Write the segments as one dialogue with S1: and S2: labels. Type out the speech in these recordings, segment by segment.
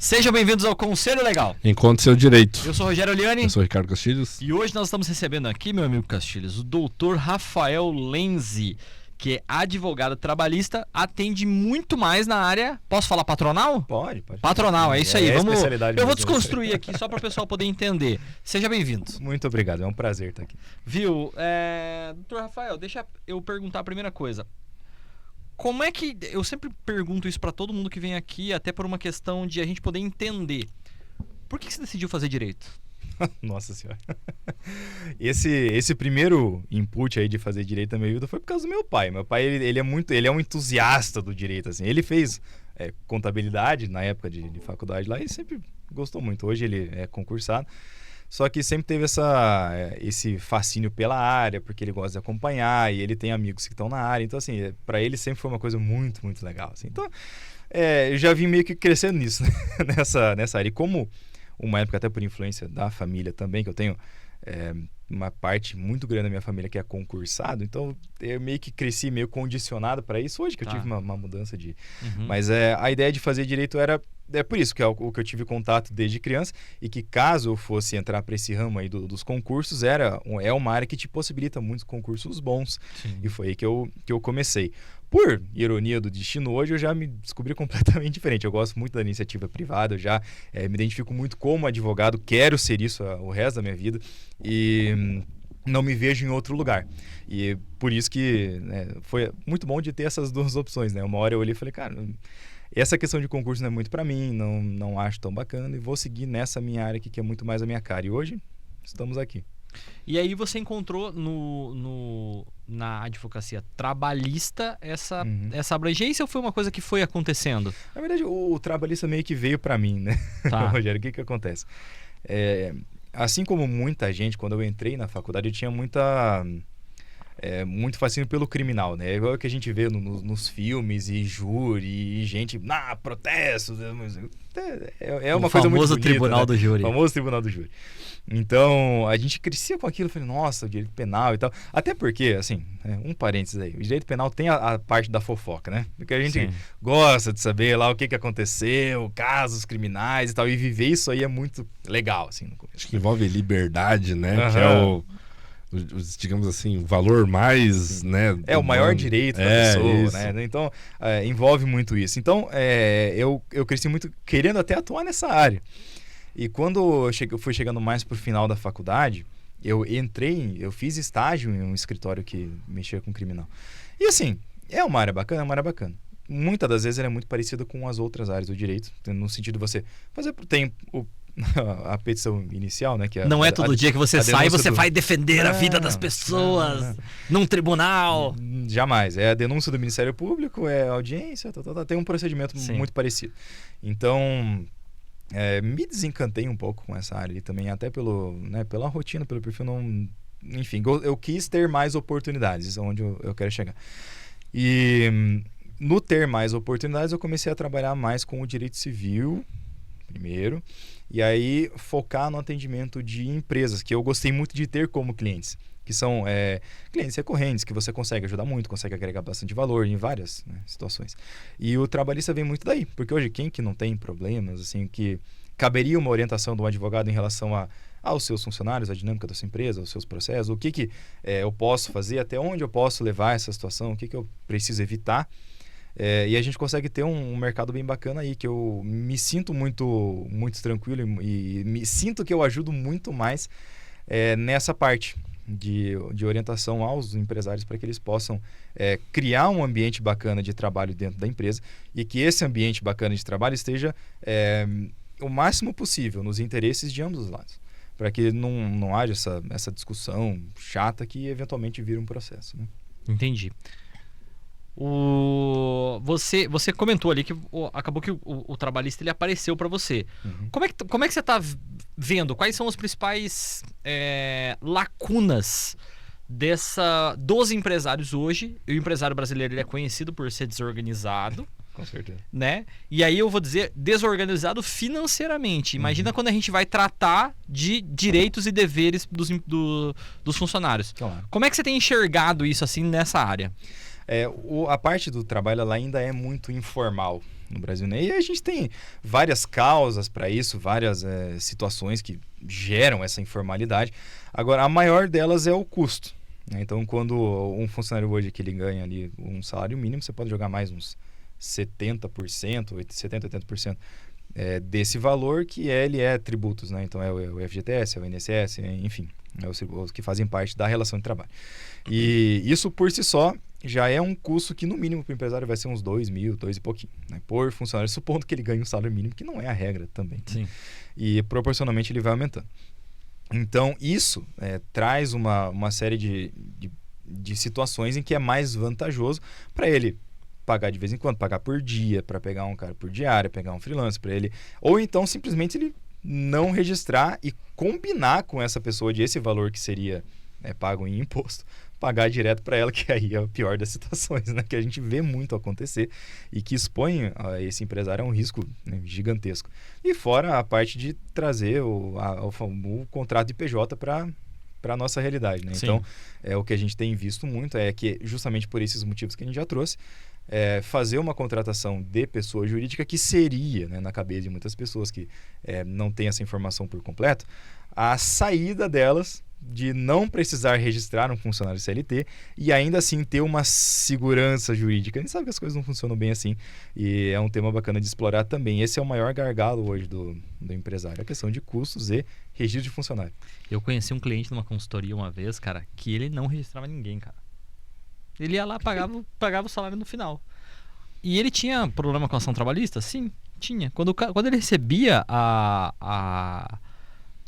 S1: Sejam bem-vindos ao Conselho Legal.
S2: Encontre seu direito.
S1: Eu sou o Rogério Oliani.
S2: Eu sou o Ricardo Castilhos.
S1: E hoje nós estamos recebendo aqui, meu amigo Castilhos, o doutor Rafael Lenzi, que é advogado trabalhista, atende muito mais na área... Posso falar patronal?
S3: Pode.
S1: Patronal, é isso aí. Eu vou
S3: mesmo.
S1: desconstruir aqui só para o pessoal poder entender. Seja bem-vindo.
S3: Muito obrigado, é um prazer estar aqui.
S1: Viu? Doutor Rafael, deixa eu perguntar a primeira coisa. Como é que... Eu sempre pergunto isso para todo mundo que vem aqui, até por uma questão de a gente poder entender. Por que você decidiu fazer direito?
S3: Nossa senhora. Esse primeiro input aí de fazer direito na minha vida foi por causa do meu pai. Meu pai, ele é um entusiasta do direito, assim. Ele fez contabilidade na época de faculdade lá e sempre gostou muito. Hoje ele é concursado. Só que sempre teve esse fascínio pela área, porque ele gosta de acompanhar e ele tem amigos que estão na área. Então, assim, para ele sempre foi uma coisa muito, muito legal, assim. Então, eu já vim meio que crescendo nisso, né? nessa área. E como uma época até por influência da família também, que eu tenho uma parte muito grande da minha família que é concursado, então eu meio que cresci meio condicionado para isso. Hoje que eu tive uma mudança de...
S1: Uhum.
S3: Mas a ideia de fazer direito era... É por isso que é o que eu tive contato desde criança e que caso eu fosse entrar para esse ramo aí dos concursos, é uma área que te possibilita muitos concursos bons.
S1: Sim.
S3: E foi aí que eu comecei. Por ironia do destino, hoje eu já me descobri completamente diferente. Eu gosto muito da iniciativa privada, eu já me identifico muito como advogado, quero ser isso o resto da minha vida e não me vejo em outro lugar. E por isso que foi muito bom de ter essas duas opções, né? Uma hora eu olhei e falei, cara, essa questão de concurso não é muito para mim, não acho tão bacana e vou seguir nessa minha área aqui que é muito mais a minha cara. E hoje estamos aqui.
S1: E aí você encontrou na advocacia trabalhista essa abrangência ou foi uma coisa que foi acontecendo?
S3: Na verdade, o trabalhista meio que veio para mim, né?
S1: Tá.
S3: Rogério, o que acontece? Assim como muita gente, quando eu entrei na faculdade, eu tinha muito fascínio pelo criminal, né? Igual que a gente vê nos filmes e júri e gente, protestos. É uma coisa muito bonita,
S1: famoso tribunal do júri.
S3: O famoso tribunal do júri. Então, a gente crescia com aquilo, falei, nossa, o direito penal e tal. Até porque, assim, um parênteses aí, o direito penal tem a parte da fofoca, né? Porque a gente gosta de saber lá o que aconteceu, casos criminais e tal, e viver isso aí é muito legal, assim, no começo.
S2: Acho que envolve liberdade, né?
S3: Uhum.
S2: Que é digamos assim, o valor mais, né?
S3: O maior direito da pessoa,
S2: isso.
S3: né? Então, envolve muito isso. Então, eu cresci muito querendo até atuar nessa área. E quando eu fui chegando mais pro final da faculdade, eu fiz estágio em um escritório que mexia com criminal. E assim, é uma área bacana, Muitas das vezes ela é muito parecida com as outras áreas do direito, no sentido de você fazer... Tem a petição inicial, né? Que
S1: não é todo dia que você sai e você vai defender a vida das pessoas num tribunal.
S3: Jamais. É a denúncia do Ministério Público, é a audiência, tem um procedimento muito parecido. Então... me desencantei um pouco com essa área ali também, até pela rotina, pelo perfil, enfim, eu quis ter mais oportunidades, onde eu quero chegar. E no ter mais oportunidades, eu comecei a trabalhar mais com o direito civil, primeiro, e aí focar no atendimento de empresas, que eu gostei muito de ter como clientes, que são clientes recorrentes, que você consegue ajudar muito, consegue agregar bastante valor em várias situações. E o trabalhista vem muito daí, porque hoje quem que não tem problemas, assim, que caberia uma orientação de um advogado em relação aos seus funcionários, à dinâmica da sua empresa, aos seus processos, o que eu posso fazer, até onde eu posso levar essa situação, o que eu preciso evitar. E a gente consegue ter um mercado bem bacana aí, que eu me sinto muito, muito tranquilo e me sinto que eu ajudo muito mais nessa parte de orientação aos empresários para que eles possam criar um ambiente bacana de trabalho dentro da empresa e que esse ambiente bacana de trabalho esteja o máximo possível nos interesses de ambos os lados, para que não haja essa discussão chata que eventualmente vira um processo, né?
S1: Entendi. Você comentou ali que acabou que o trabalhista ele apareceu para você.
S3: Uhum.
S1: Como é que você está vendo? Quais são as principais lacunas dos empresários hoje? O empresário brasileiro ele é conhecido por ser desorganizado.
S3: Com certeza.
S1: Né? E aí eu vou dizer desorganizado financeiramente. Imagina quando a gente vai tratar de direitos e deveres dos funcionários.
S3: Claro.
S1: Como é que você tem enxergado isso assim nessa área?
S3: A parte do trabalho ela ainda é muito informal no Brasil, né? E a gente tem várias causas para isso, várias situações que geram essa informalidade. Agora, a maior delas é o custo, né? Então, quando um funcionário hoje que ele ganha ali um salário mínimo, você pode jogar mais uns 70%, 80% desse valor que ele é tributos, né? Então, é o FGTS, é o INSS, enfim, os que fazem parte da relação de trabalho. E isso, por si só, já é um custo que, no mínimo, para o empresário vai ser uns 2 mil, 2 e pouquinho, né? Por funcionário, supondo que ele ganhe um salário mínimo, que não é a regra também.
S1: Sim.
S3: E, proporcionalmente, ele vai aumentando. Então, isso traz uma série de situações em que é mais vantajoso para ele pagar de vez em quando, pagar por dia, para pegar um cara por diária, pegar um freelance para ele. Ou então, simplesmente, ele não registrar e combinar com essa pessoa de esse valor que seria pago em imposto, pagar direto para ela, que aí é a pior das situações, né? Que a gente vê muito acontecer e que expõe esse empresário a um risco, né, gigantesco. E fora a parte de trazer o contrato de PJ para a nossa realidade, né? Então, o que a gente tem visto muito é que, justamente por esses motivos que a gente já trouxe, fazer uma contratação de pessoa jurídica que seria, né, na cabeça de muitas pessoas que não têm essa informação por completo, a saída delas de não precisar registrar um funcionário CLT e ainda assim ter uma segurança jurídica. A gente sabe que as coisas não funcionam bem assim e é um tema bacana de explorar também. Esse é o maior gargalo hoje do empresário, a questão de custos e registro de funcionário.
S1: Eu conheci um cliente numa consultoria uma vez, cara, que ele não registrava ninguém, cara. Ele ia lá, pagava o salário no final. E ele tinha problema com a ação trabalhista? Sim, tinha. Quando ele recebia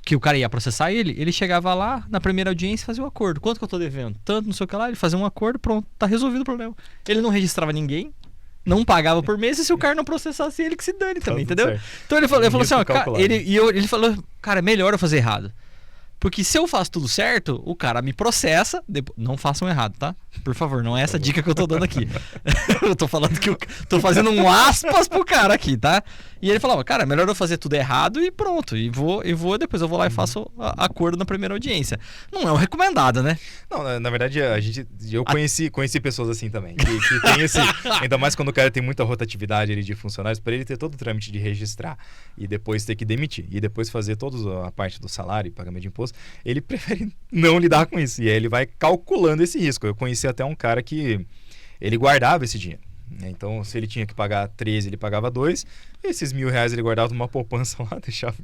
S1: que o cara ia processar ele chegava lá na primeira audiência e fazia um acordo. Quanto que eu tô devendo? Tanto, não sei o que lá. Ele fazia um acordo, pronto, tá resolvido o problema. Ele não registrava ninguém, não pagava por mês, e se o cara não processasse ele, que se dane também, entendeu? Certo. Então ele falou assim, ó, cara, ele falou, cara, é melhor eu fazer errado. Porque se eu faço tudo certo, o cara me processa. Não façam errado, tá? Por favor, não é essa dica que eu tô dando aqui. Eu tô falando que eu tô fazendo um aspas pro cara aqui, tá? E ele falava, cara, é melhor eu fazer tudo errado e pronto. Depois eu vou lá e faço acordo na primeira audiência. Não é o recomendado, né?
S3: Não, na verdade, eu conheci pessoas assim também. Que tem esse. Ainda mais quando o cara tem muita rotatividade ali de funcionários, para ele ter todo o trâmite de registrar e depois ter que demitir. E depois fazer toda a parte do salário e pagamento de imposto. Ele prefere não lidar com isso. E aí ele vai calculando esse risco. Eu conheci até um cara que ele guardava esse dinheiro. Então, se ele tinha que pagar 13, ele pagava 2. Esses R$1.000 ele guardava numa poupança lá, deixava.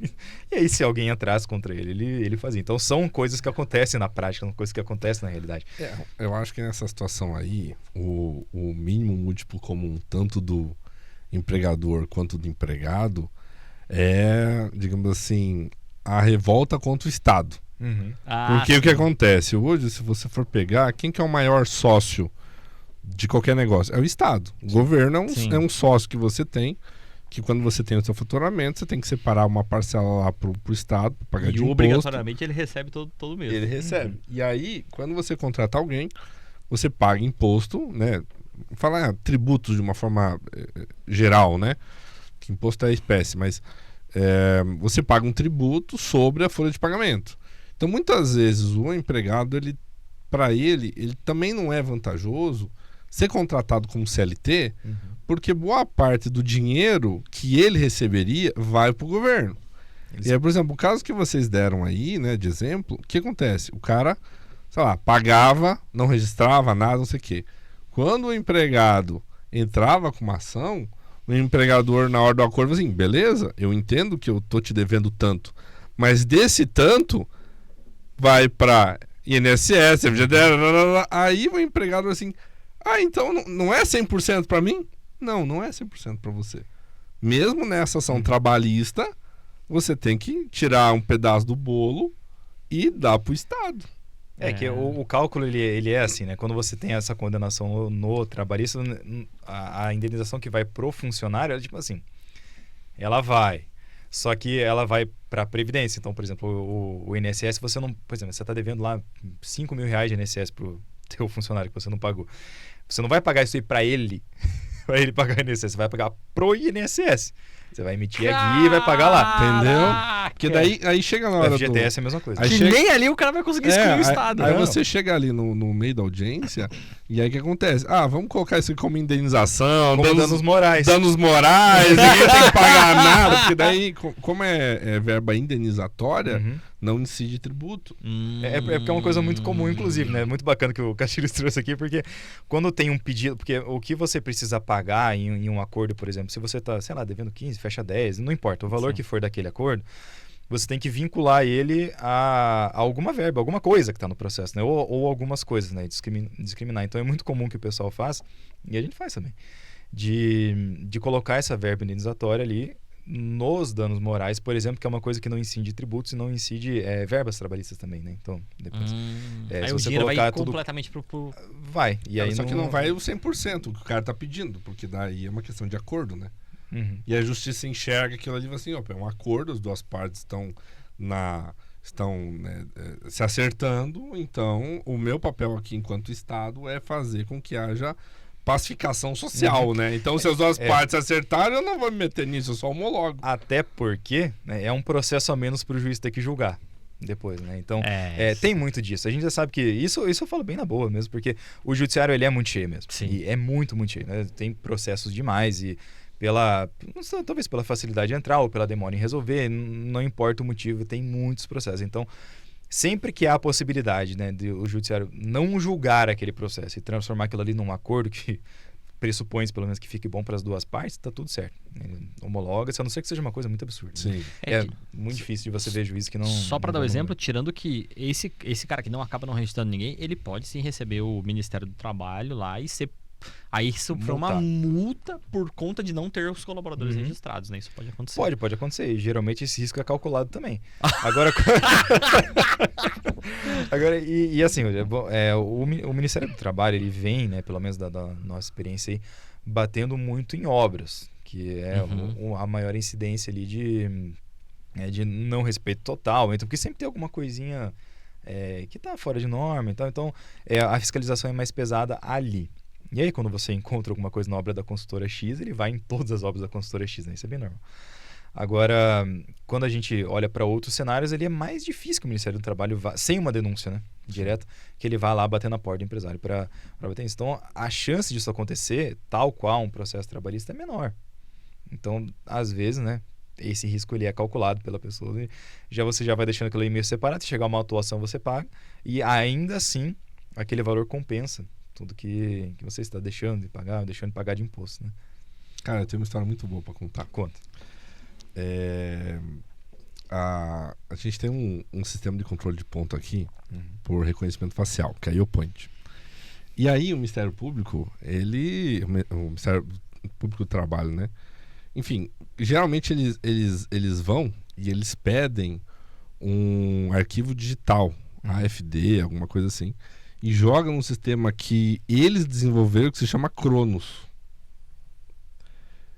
S3: E aí, se alguém entrasse contra ele fazia. Então, são coisas que acontecem na prática, são coisas que acontecem na realidade.
S2: Eu acho que nessa situação aí, o mínimo múltiplo comum, tanto do empregador quanto do empregado, digamos assim, a revolta contra o Estado.
S3: Uhum.
S2: Porque o que acontece? Hoje, se você for pegar, quem que é o maior sócio de qualquer negócio? É o Estado. O governo é um sócio que você tem, que quando você tem o seu faturamento, você tem que separar uma parcela lá pro Estado, pra pagar de imposto. E
S1: obrigatoriamente ele recebe todo mês.
S2: Ele recebe. E aí, quando você contrata alguém, você paga imposto, né? Falar tributos de uma forma geral, né? Que imposto é espécie, mas você paga um tributo sobre a folha de pagamento. Então, muitas vezes, o empregado, para ele também não é vantajoso ser contratado como CLT, porque boa parte do dinheiro que ele receberia vai para o governo. E aí, por exemplo, o caso que vocês deram aí, né, de exemplo, o que acontece? O cara, sei lá, pagava, não registrava nada, não sei o quê. Quando o empregado entrava com uma ação, o empregador, na hora do acordo, assim, beleza, eu entendo que eu tô te devendo tanto, mas desse tanto vai para INSS, FGTS, aí o empregado assim, então não é 100% para mim? Não é 100% para você. Mesmo nessa ação trabalhista, você tem que tirar um pedaço do bolo e dar pro Estado.
S3: Que o cálculo ele é assim, né? Quando você tem essa condenação no trabalhista, a indenização que vai pro funcionário é tipo assim, ela vai. Só que ela vai para a Previdência. Então, por exemplo, o INSS, você não... Por exemplo, você está devendo lá R$5.000 de INSS para o teu funcionário que você não pagou. Você não vai pagar isso aí para ele pagar o INSS. Você vai pagar pro INSS. Você vai emitir aqui e vai pagar lá. Entendeu?
S2: Porque daí aí chega na hora
S3: FGTS é a mesma coisa.
S2: Aí
S1: Que
S2: chega...
S1: nem ali o cara vai conseguir excluir o Estado.
S2: Aí
S1: Não.
S2: você chega ali no meio da audiência e aí o que acontece? Vamos colocar isso como indenização,
S3: Como danos morais.
S2: danos morais, ninguém tem que pagar nada, porque daí, como é verba indenizatória,
S3: Uhum.
S2: não incide tributo.
S3: É porque é uma coisa muito comum, inclusive, né? Muito bacana que o Castilhos trouxe aqui, porque quando tem um pedido, porque o que você precisa pagar em um acordo, por exemplo, se você está, sei lá, devendo 15, fecha 10, não importa, o valor
S1: Sim.
S3: que for daquele acordo, você tem que vincular ele a alguma verba, alguma coisa que está no processo, né? Ou algumas coisas, né? Discriminar. Então é muito comum que o pessoal faça, e a gente faz também, de colocar essa verba indenizatória ali nos danos morais, por exemplo, que é uma coisa que não incide tributos e não incide verbas trabalhistas também, né? Então, depois...
S1: Aí
S3: se
S1: o
S3: você
S1: dinheiro vai
S3: colocar tudo...
S1: completamente pro...
S3: Vai. E aí
S2: Só que não vai o 100% o que o cara tá pedindo, porque daí é uma questão de acordo, né?
S3: Uhum.
S2: E a justiça enxerga aquilo ali e fala assim, é um acordo, as duas partes estão se acertando, então o meu papel aqui enquanto Estado é fazer com que haja pacificação social, né? Então se as duas partes acertaram, eu não vou me meter nisso, eu só homologo.
S3: Até porque, né, é um processo a menos para o juiz ter que julgar depois, né? Então, tem muito disso. A gente já sabe que... Isso eu falo bem na boa mesmo, porque o judiciário, ele é muito cheio mesmo.
S1: Sim.
S3: E é muito, muito cheio, né? Tem processos demais e não sei, talvez pela facilidade de entrar ou pela demora em resolver, não importa o motivo, tem muitos processos. Então, sempre que há a possibilidade, né, de o judiciário não julgar aquele processo e transformar aquilo ali num acordo que pressupõe, pelo menos, que fique bom para as duas partes, tá tudo certo. Homologa, a não ser que seja uma coisa muito absurda.
S2: Sim.
S3: Né? É muito difícil de você ver juiz que não...
S1: Só para
S3: não
S1: dar o
S3: vão
S1: exemplo, tirando que esse cara que não acaba não registrando ninguém, ele pode sim receber o Ministério do Trabalho lá e ser... Aí sofreu uma multa por conta de não ter os colaboradores registrados, né? Isso pode acontecer.
S3: Pode acontecer. E geralmente esse risco é calculado também. Agora, assim, o Ministério do Trabalho, ele vem, né, pelo menos da nossa experiência aí, batendo muito em obras, que é a maior incidência ali de não respeito total. Então, porque sempre tem alguma coisinha que está fora de norma. Então a fiscalização é mais pesada ali. E aí, quando você encontra alguma coisa na obra da consultora X, ele vai em todas as obras da consultora X, né? Isso é bem normal. Agora, quando a gente olha para outros cenários, ele é mais difícil que o Ministério do Trabalho vá, sem uma denúncia, né, direta, que ele vá lá bater na porta do empresário para bater isso. Então, a chance disso acontecer, tal qual um processo trabalhista, é menor. Então, às vezes, né, esse risco ele é calculado pela pessoa. Você já vai deixando aquilo aí meio separado, se chegar uma autuação, você paga, e ainda assim, aquele valor compensa tudo que você está deixando de pagar de imposto, né?
S2: Cara, eu tenho uma história muito boa para contar.
S3: Conta.
S2: A gente tem um sistema de controle de ponto aqui por reconhecimento facial, que é a IOPoint. E aí o Ministério Público, o Ministério Público do Trabalho, né? Enfim, geralmente eles vão e eles pedem um arquivo digital, AFD, alguma coisa assim, e jogam num sistema que eles desenvolveram que se chama Cronos.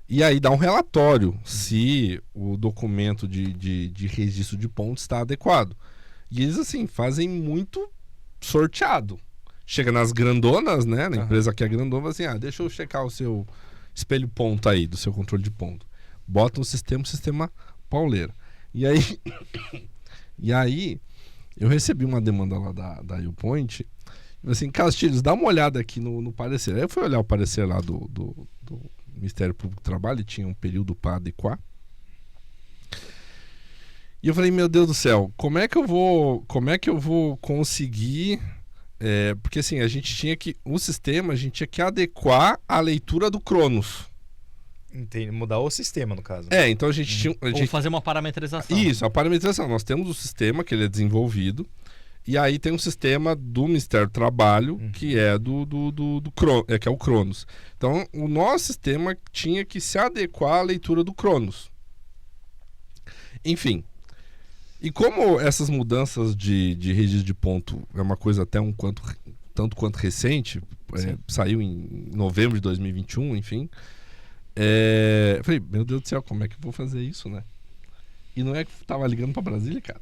S2: E aí dá um relatório se o documento de registro de pontos está adequado. E eles, assim, fazem muito sorteado. Chega nas grandonas, né? Na empresa que é grandona, assim, deixa eu checar o seu espelho ponto aí, do seu controle de ponto. Bota no sistema pauleira. E aí eu recebi uma demanda lá da IOPoint, assim, Castilhos, dá uma olhada aqui no parecer. Aí eu fui olhar o parecer lá do Ministério Público do Trabalho, e tinha um período para adequar. E eu falei, meu Deus do céu, como é que eu vou conseguir... porque assim, o sistema a gente tinha que adequar a leitura do Cronos.
S3: Entendi. Mudar o sistema, no caso.
S2: Então a gente tinha...
S1: Ou fazer uma parametrização.
S2: Isso, a parametrização. Nós temos o sistema que ele é desenvolvido, e aí tem um sistema do Ministério do Trabalho, que é que é o Cronos. Então, o nosso sistema tinha que se adequar à leitura do Cronos. Enfim. E como essas mudanças de registro de ponto é uma coisa até tanto quanto recente, saiu em novembro de 2021, enfim, eu falei, meu Deus do céu, como é que eu vou fazer isso, né? E não é que eu tava ligando pra Brasília, cara.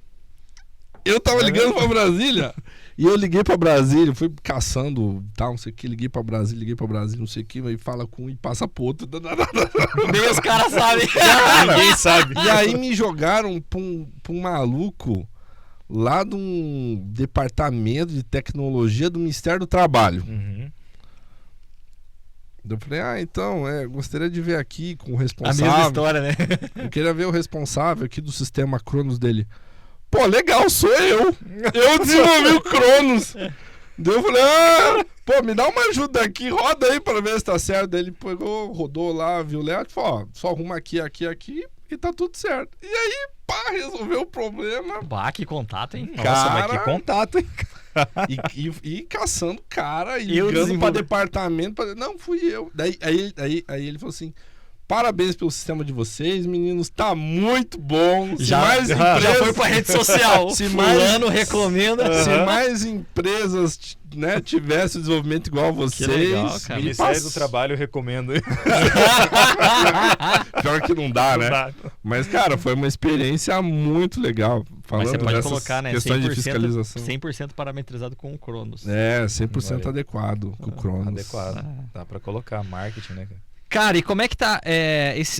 S2: Eu tava ligando pra Brasília. E eu liguei pra Brasília, fui caçando, tal, não sei o que, liguei pra Brasília, não sei o que, aí fala com um e passa pro outro.
S1: Nem os caras sabem.
S3: Ninguém sabe.
S2: E aí me jogaram pra um maluco lá de um departamento de tecnologia do Ministério do Trabalho.
S3: Uhum.
S2: Eu falei, então, gostaria de ver aqui com o
S1: A
S2: responsável.
S1: mesma história, né?
S2: Eu queria ver o responsável aqui do sistema Cronos dele. Pô, legal, sou eu. Eu desenvolvi o Cronos. Daí eu falei, pô, me dá uma ajuda aqui, roda aí pra ver se tá certo. Daí ele pegou, rodou lá, viu o layout, falou, só arruma aqui e tá tudo certo. E aí, pá, resolveu o problema.
S1: Bah, que contato, hein?
S3: Nossa, mas que contato, hein?
S2: E caçando cara e
S1: Eu
S2: ligando pra
S1: desenvolvi.
S2: departamento. Não, fui eu. Daí aí ele falou assim, parabéns pelo sistema de vocês, meninos, tá muito bom. Se mais
S1: Já
S2: empresas,
S1: foi pra rede social.
S2: Se mais-
S1: Fulano recomenda.
S2: se mais empresas tivessem o desenvolvimento igual a vocês,
S1: legal, cara.
S2: me
S3: Ministério
S2: passa-
S3: do Trabalho, eu recomendo.
S2: Pior que não dá, né?
S3: Não dá.
S2: Mas, cara, foi uma experiência muito legal. Falando
S1: Mas você pode
S2: dessas
S1: colocar, né?
S2: questões
S1: 100%,
S2: de fiscalização.
S1: 100% parametrizado com o Cronos.
S2: 100%
S3: Olha.
S2: adequado com o Cronos.
S3: Adequado. Dá pra colocar marketing, né, cara?
S1: Cara, e como é que tá?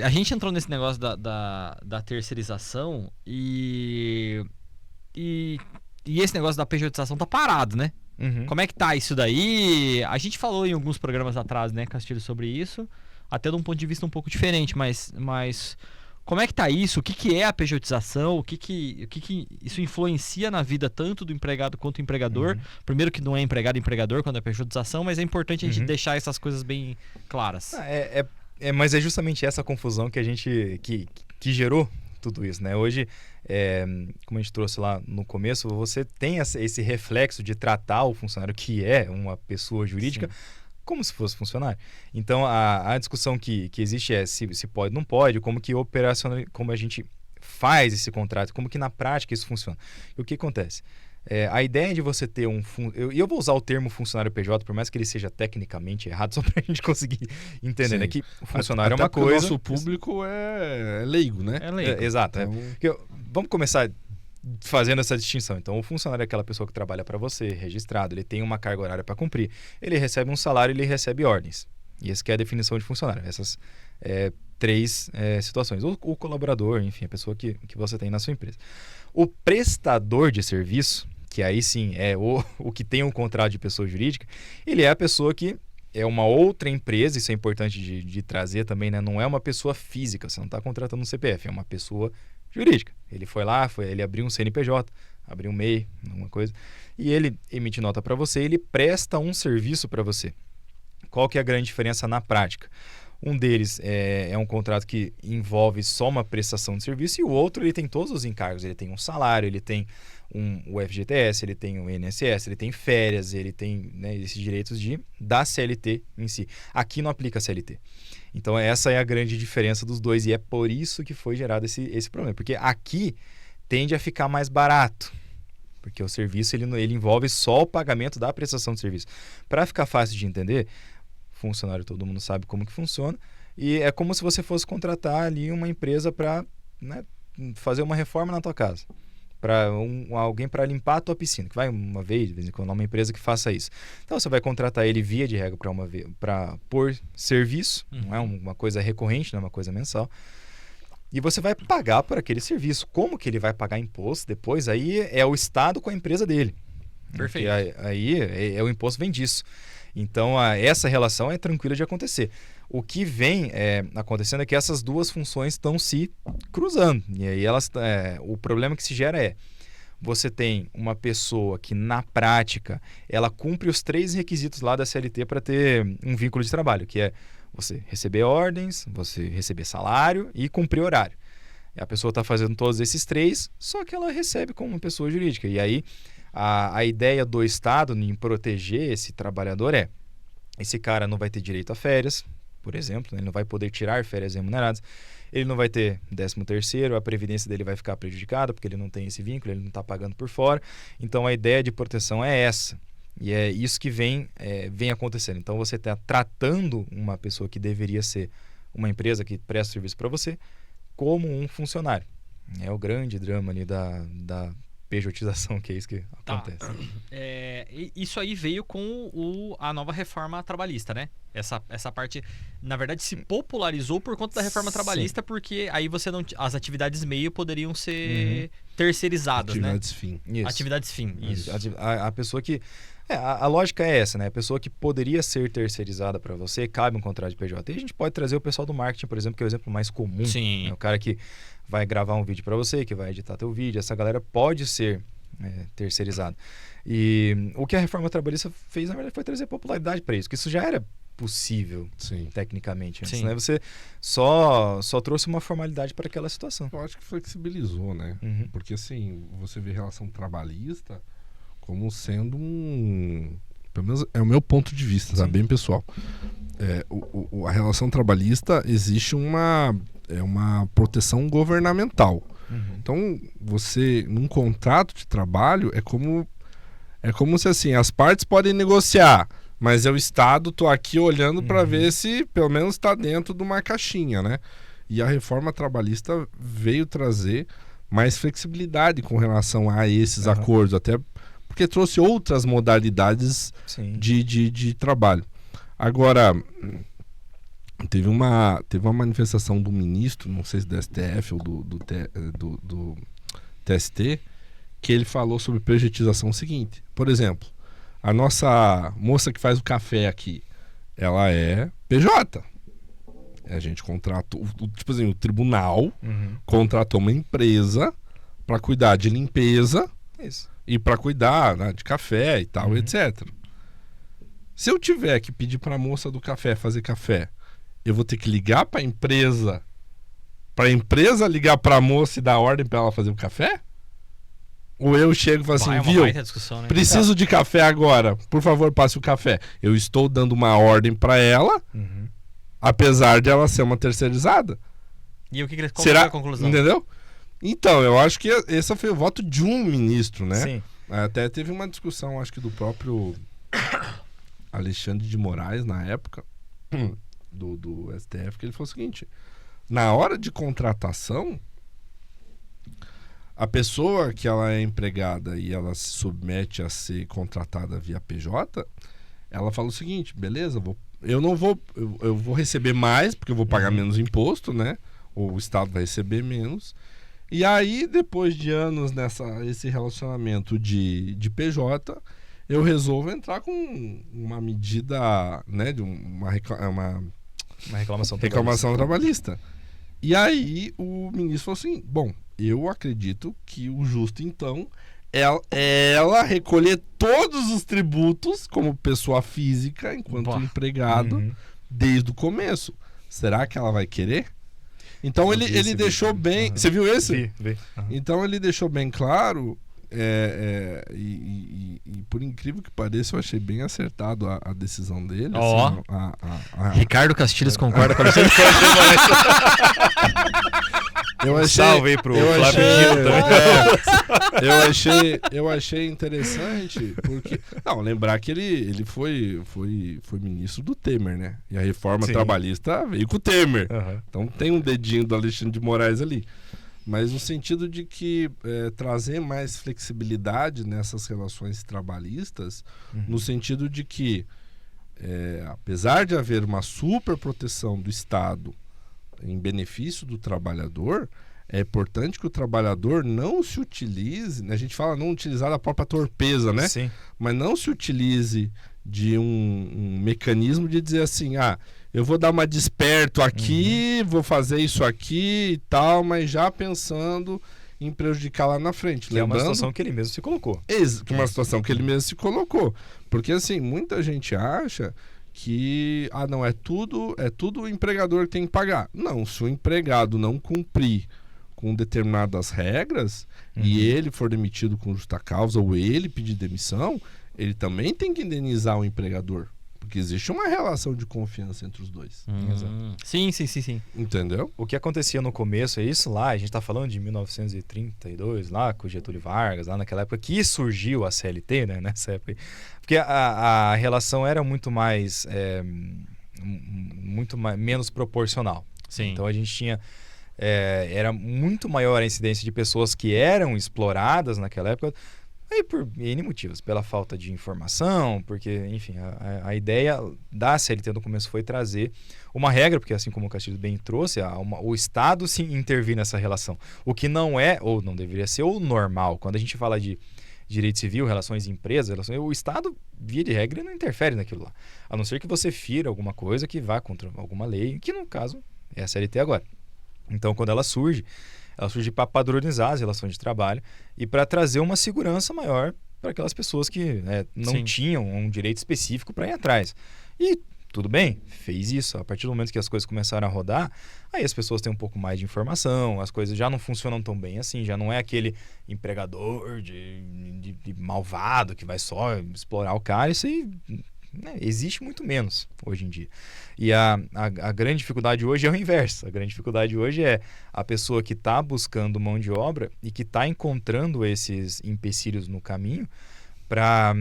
S1: A gente entrou nesse negócio da terceirização e esse negócio da pejotização tá parado, né?
S3: Uhum.
S1: Como é que tá isso daí? A gente falou em alguns programas atrás, né, Castilho, sobre isso, até de um ponto de vista um pouco diferente, mas como é que tá isso? O que é a pejotização? O que isso influencia na vida tanto do empregado quanto do empregador? Primeiro que não é empregado e empregador quando é pejotização, mas é importante a gente deixar essas coisas bem claras.
S3: Mas é justamente essa confusão que a gente que gerou tudo isso, né? Hoje, como a gente trouxe lá no começo, você tem esse reflexo de tratar o funcionário que é uma pessoa jurídica como se fosse funcionário. Então, a discussão que existe é se pode ou não pode, como que operacional, como a gente faz esse contrato, como que na prática isso funciona. E o que acontece? A ideia de você ter eu vou usar o termo funcionário PJ, por mais que ele seja tecnicamente errado, só pra gente conseguir entender, né? Que o funcionário
S2: Até
S3: é uma
S2: porque
S3: coisa...
S2: o nosso público é leigo, né?
S1: É leigo.
S3: Exato.
S2: Então,
S3: Vamos começar fazendo essa distinção. Então, o funcionário é aquela pessoa que trabalha para você, registrado, ele tem uma carga horária para cumprir, ele recebe um salário, ele recebe ordens. E essa que é a definição de funcionário. Essas três situações. O colaborador, enfim, a pessoa que você tem na sua empresa. O prestador de serviço, que aí sim é o que tem um contrato de pessoa jurídica, ele é a pessoa que é uma outra empresa, isso é importante de trazer também, né? Não é uma pessoa física, você não está contratando um CPF, é uma pessoa jurídica. Ele foi lá, ele abriu um CNPJ, abriu um MEI, alguma coisa, e ele emite nota para você, ele presta um serviço para você. Qual que é a grande diferença na prática? Um deles é um contrato que envolve só uma prestação de serviço e o outro ele tem todos os encargos. Ele tem um salário, ele tem o FGTS, ele tem o INSS, ele tem férias, ele tem, né, esses direitos da CLT em si. Aqui não aplica a CLT. Então essa é a grande diferença dos dois e é por isso que foi gerado esse problema. Porque aqui tende a ficar mais barato. Porque o serviço ele envolve só o pagamento da prestação de serviço. Para ficar fácil de entender, funcionário todo mundo sabe como que funciona, e é como se você fosse contratar ali uma empresa para, né, fazer uma reforma na tua casa, para alguém para limpar a tua piscina, que vai uma vez, de vez em quando, uma empresa que faça isso. Então você vai contratar ele via de regra por serviço, não é uma coisa recorrente, não é uma coisa mensal, e você vai pagar por aquele serviço. Como que ele vai pagar imposto depois? Aí é o Estado com a empresa dele.
S1: Perfeito.
S3: Aí o imposto vem disso. Então, essa relação é tranquila de acontecer. O que vem acontecendo é que essas duas funções estão se cruzando. E aí o problema que se gera você tem uma pessoa que, na prática, ela cumpre os 3 requisitos lá da CLT para ter um vínculo de trabalho, que é você receber ordens, você receber salário e cumprir horário. E a pessoa está fazendo todos esses 3, só que ela recebe como uma pessoa jurídica. E aí, a ideia do Estado em proteger esse trabalhador esse cara não vai ter direito a férias, por exemplo, ele não vai poder tirar férias remuneradas, ele não vai ter 13º, a previdência dele vai ficar prejudicada porque ele não tem esse vínculo, ele não está pagando por fora. Então a ideia de proteção é essa. E é isso que vem acontecendo. Então você está tratando uma pessoa que deveria ser uma empresa que presta serviço para você como um funcionário. É o grande drama ali pejotização, que é isso que acontece.
S1: Isso aí veio com a nova reforma trabalhista, né? Essa parte, na verdade, se popularizou por conta da reforma trabalhista, porque aí as atividades meio poderiam ser terceirizadas,
S2: atividades
S1: né?
S2: Fim.
S3: Isso.
S1: Atividades fim, isso.
S3: A pessoa que... a lógica é essa, né? A pessoa que poderia ser terceirizada para você, cabe um contrato de PJ. E a gente pode trazer o pessoal do marketing, por exemplo, que é o exemplo mais comum.
S1: Sim.
S3: Né? O cara que vai gravar um vídeo para você, que vai editar teu vídeo. Essa galera pode ser terceirizada. E o que a reforma trabalhista fez, na verdade, foi trazer popularidade para isso. Que isso já era possível, tecnicamente. Antes, né? Você só trouxe uma formalidade para aquela situação.
S2: Eu acho que flexibilizou, né? Porque, assim, você vê relação trabalhista como sendo pelo menos é o meu ponto de vista, tá? Bem pessoal. A relação trabalhista existe uma proteção governamental. Então, você, num contrato de trabalho, é como se, assim, as partes podem negociar, mas o Estado, tô aqui olhando para ver se pelo menos está dentro de uma caixinha, né? E a reforma trabalhista veio trazer mais flexibilidade com relação a esses acordos, até porque trouxe outras modalidades de trabalho. Agora, teve uma manifestação do ministro, não sei se do STF ou do TST, que ele falou sobre pejotização seguinte. Por exemplo, a nossa moça que faz o café aqui, ela é PJ. A gente contratou, tipo assim, o tribunal contratou uma empresa para cuidar de limpeza e para cuidar, né, de café e tal, etc. Se eu tiver que pedir para a moça do café fazer café, eu vou ter que ligar para a empresa ligar para a moça e dar ordem para ela fazer o café? Ou eu chego e falo assim, viu,
S1: né?
S2: preciso de café agora, por favor, passe o café. Eu estou dando uma ordem para ela, apesar de ela ser uma terceirizada.
S1: E o que qual foi a conclusão?
S2: Entendeu? Então, eu acho que esse foi o voto de um ministro, né?
S3: Sim.
S2: Até teve uma discussão, acho que do próprio Alexandre de Moraes, na época, do STF, que ele falou o seguinte: na hora de contratação, a pessoa que ela é empregada e ela se submete a ser contratada via PJ, ela fala o seguinte: beleza, eu vou receber mais, porque eu vou pagar menos imposto, né? Ou o Estado vai receber menos. E aí, depois de anos esse relacionamento de PJ, eu resolvo entrar com uma medida, né, de uma reclamação trabalhista. E aí o ministro falou assim: bom, eu acredito que o justo, então, é ela recolher todos os tributos como pessoa física, enquanto empregado, desde o começo. Será que ela vai querer? Então ele deixou bem... Você viu esse?
S3: Vi.
S2: Então ele deixou bem claro, e por incrível que pareça, eu achei bem acertado a decisão dele. Assim,
S1: Ricardo Castilhos concorda com a você?
S3: Salve aí pro Flávio Dino
S2: eu achei interessante, porque... Não, lembrar que ele foi ministro do Temer, né? E a reforma trabalhista veio com o Temer. Então tem um dedinho do Alexandre de Moraes ali. Mas no sentido de que trazer mais flexibilidade nessas relações trabalhistas, no sentido de que, apesar de haver uma super proteção do Estado em benefício do trabalhador, é importante que o trabalhador não se utilize, né? A gente fala não utilizar a própria torpeza, né?
S3: Sim.
S2: Mas não se utilize de um mecanismo de dizer assim: eu vou dar uma desperto aqui, vou fazer isso aqui e tal, mas já pensando em prejudicar lá na frente.
S3: Que é uma situação que ele mesmo se colocou.
S2: Uma situação que ele mesmo se colocou. Porque assim, muita gente acha que não, é tudo o empregador que tem que pagar. Não, se o empregado não cumprir com determinadas regras e ele for demitido com justa causa ou ele pedir demissão, ele também tem que indenizar o empregador. Porque existe uma relação de confiança entre os dois.
S1: Sim.
S2: Entendeu?
S3: O que acontecia no começo é isso lá, a gente tá falando de 1932, lá com o Getúlio Vargas, lá naquela época que surgiu a CLT, né, nessa época. Porque a relação era muito mais, menos proporcional.
S1: Sim.
S3: Então a gente tinha era muito maior a incidência de pessoas que eram exploradas naquela época, aí por N motivos, pela falta de informação, porque, enfim, a ideia da CLT no começo foi trazer uma regra, porque assim como o Castilho bem trouxe, o Estado se intervir nessa relação, o que não é, ou não deveria ser, o normal. Quando a gente fala de direito civil, relações de empresa, o Estado, via de regra, não interfere naquilo lá. A não ser que você fira alguma coisa que vá contra alguma lei, que no caso é a CLT agora. Então, quando ela surge para padronizar as relações de trabalho e para trazer uma segurança maior para aquelas pessoas que não tinham um direito específico para ir atrás. E tudo bem, fez isso. A partir do momento que as coisas começaram a rodar, aí as pessoas têm um pouco mais de informação, as coisas já não funcionam tão bem assim, já não é aquele empregador de malvado que vai só explorar o cara. Isso aí existe muito menos hoje em dia. E a grande dificuldade hoje é o inverso. A grande dificuldade hoje é a pessoa que está buscando mão de obra e que está encontrando esses empecilhos no caminho para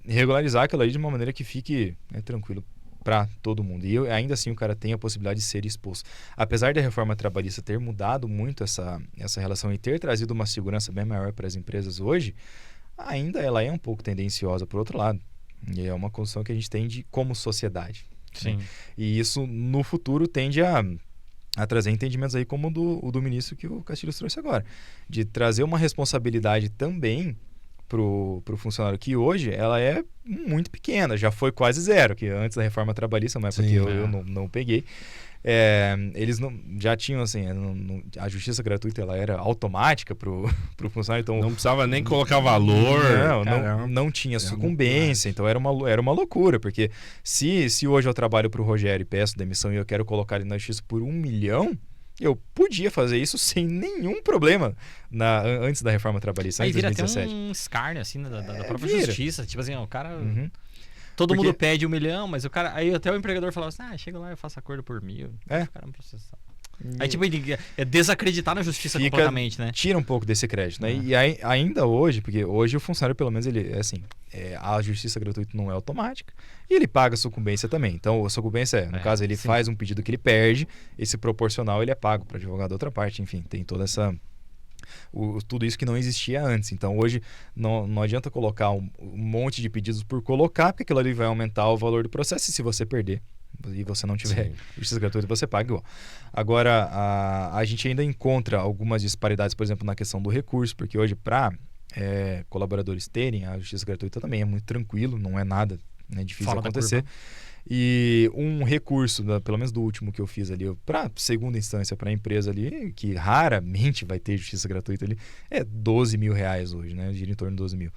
S3: regularizar aquilo aí de uma maneira que fique tranquilo para todo mundo. E ainda assim o cara tem a possibilidade de ser exposto. Apesar da reforma trabalhista ter mudado muito essa relação e ter trazido uma segurança bem maior para as empresas hoje, ainda ela é um pouco tendenciosa por outro lado. E é uma construção que a gente tem como sociedade.
S1: Sim.
S3: Né? E isso, no futuro, tende a trazer entendimentos aí como o do ministro que o Castilho trouxe agora. De trazer uma responsabilidade também pro funcionário, que hoje ela é muito pequena, já foi quase zero, que antes da reforma trabalhista, mas porque eu não peguei. Eles já tinham assim, a justiça gratuita ela era automática pro funcionário, então
S2: não precisava nem colocar valor,
S3: não tinha sucumbência, então era uma loucura, porque se hoje eu trabalho pro Rogério e peço demissão e eu quero colocar ele na justiça por 1 milhão, eu podia fazer isso sem nenhum problema antes da reforma trabalhista,
S1: aí
S3: em 2017.
S1: Vira até um escárnio assim da própria justiça, tipo assim, o cara...
S3: Uhum.
S1: Todo mundo pede 1 milhão, mas o cara. Aí até o empregador falava assim: chega lá, eu faço acordo por 1.000. O cara não processar. Aí, tipo, é desacreditar na justiça completamente, né?
S3: Tira um pouco desse crédito, né? E ainda hoje, porque hoje o funcionário, pelo menos, ele a justiça gratuita não é automática e ele paga a sucumbência também. Então, a sucumbência no caso, ele faz um pedido que ele perde, esse proporcional ele é pago para advogado da outra parte. Enfim, tem toda essa. Tudo isso que não existia antes. Então hoje não adianta colocar um monte de pedidos por colocar, porque aquilo ali vai aumentar o valor do processo, e se você perder e você não tiver justiça gratuita, você paga igual. Agora a gente ainda encontra algumas disparidades, por exemplo, na questão do recurso, porque hoje para colaboradores terem a justiça gratuita também é muito tranquilo, não é nada difícil de acontecer. E um recurso, pelo menos do último que eu fiz ali, para segunda instância para a empresa ali, que raramente vai ter justiça gratuita ali, é R$12 mil hoje, né? Gira em torno de 12 mil.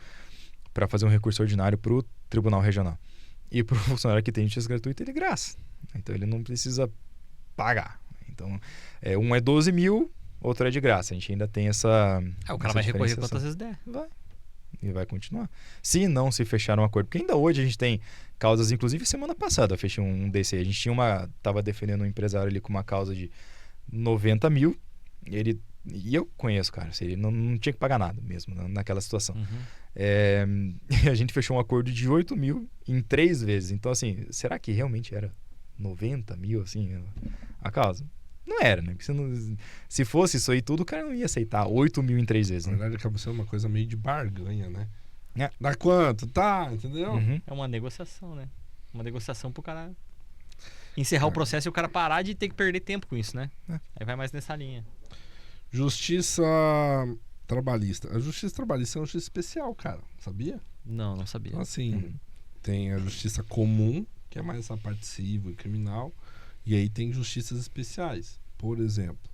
S3: Para fazer um recurso ordinário para o Tribunal Regional. E para o funcionário que tem justiça gratuita, ele é de graça. Então ele não precisa pagar. Então, um é 12 mil, outro é de graça. A gente ainda tem essa.
S1: O cara vai recorrer quantas vezes der.
S3: Vai. E vai continuar. Se não se fechar um acordo. Porque ainda hoje a gente tem causas, inclusive semana passada eu fechei um desse aí. A gente tava defendendo um empresário ali com uma causa de 90 mil. E eu conheço, cara. Ele não tinha que pagar nada mesmo naquela situação. A gente fechou um acordo de 8 mil em 3 vezes. Então, assim, será que realmente era 90 mil, assim, a causa? Não era, né? Porque se fosse isso aí tudo, o cara não ia aceitar 8 mil em 3 vezes.
S2: Na
S3: né?
S2: verdade, acaba sendo uma coisa meio de barganha, né? Dá quanto? Tá, entendeu?
S3: Uhum.
S1: É uma negociação, né? Uma negociação pro cara encerrar o processo e o cara parar de ter que perder tempo com isso, né? Aí vai mais nessa linha.
S2: Justiça trabalhista. A justiça trabalhista é uma justiça especial, cara. Sabia?
S1: Não sabia.
S2: Então, assim, tem a justiça comum, que é mais essa parte civil e criminal. E aí tem justiças especiais. Por exemplo,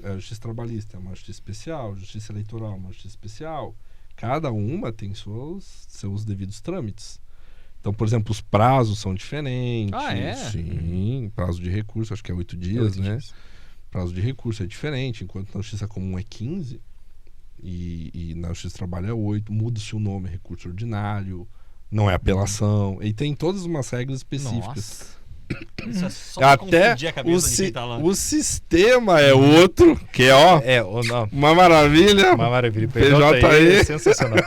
S2: a justiça trabalhista é uma justiça especial, justiça eleitoral é uma justiça especial. Cada uma tem seus devidos trâmites. Então, por exemplo, os prazos são diferentes. Sim, prazo de recurso, acho que é 8 dias, né? Prazo de recurso é diferente, enquanto na justiça comum é 15 e na justiça do trabalho é 8, muda-se o nome, é recurso ordinário, não é apelação, e tem todas umas regras específicas.
S1: Nossa. Isso é só pra
S2: Até
S1: confundir a cabeça de quem tá lá.
S2: o sistema é outro, que é, ó, uma maravilha.
S3: Uma maravilha.
S2: PJE.
S3: É sensacional.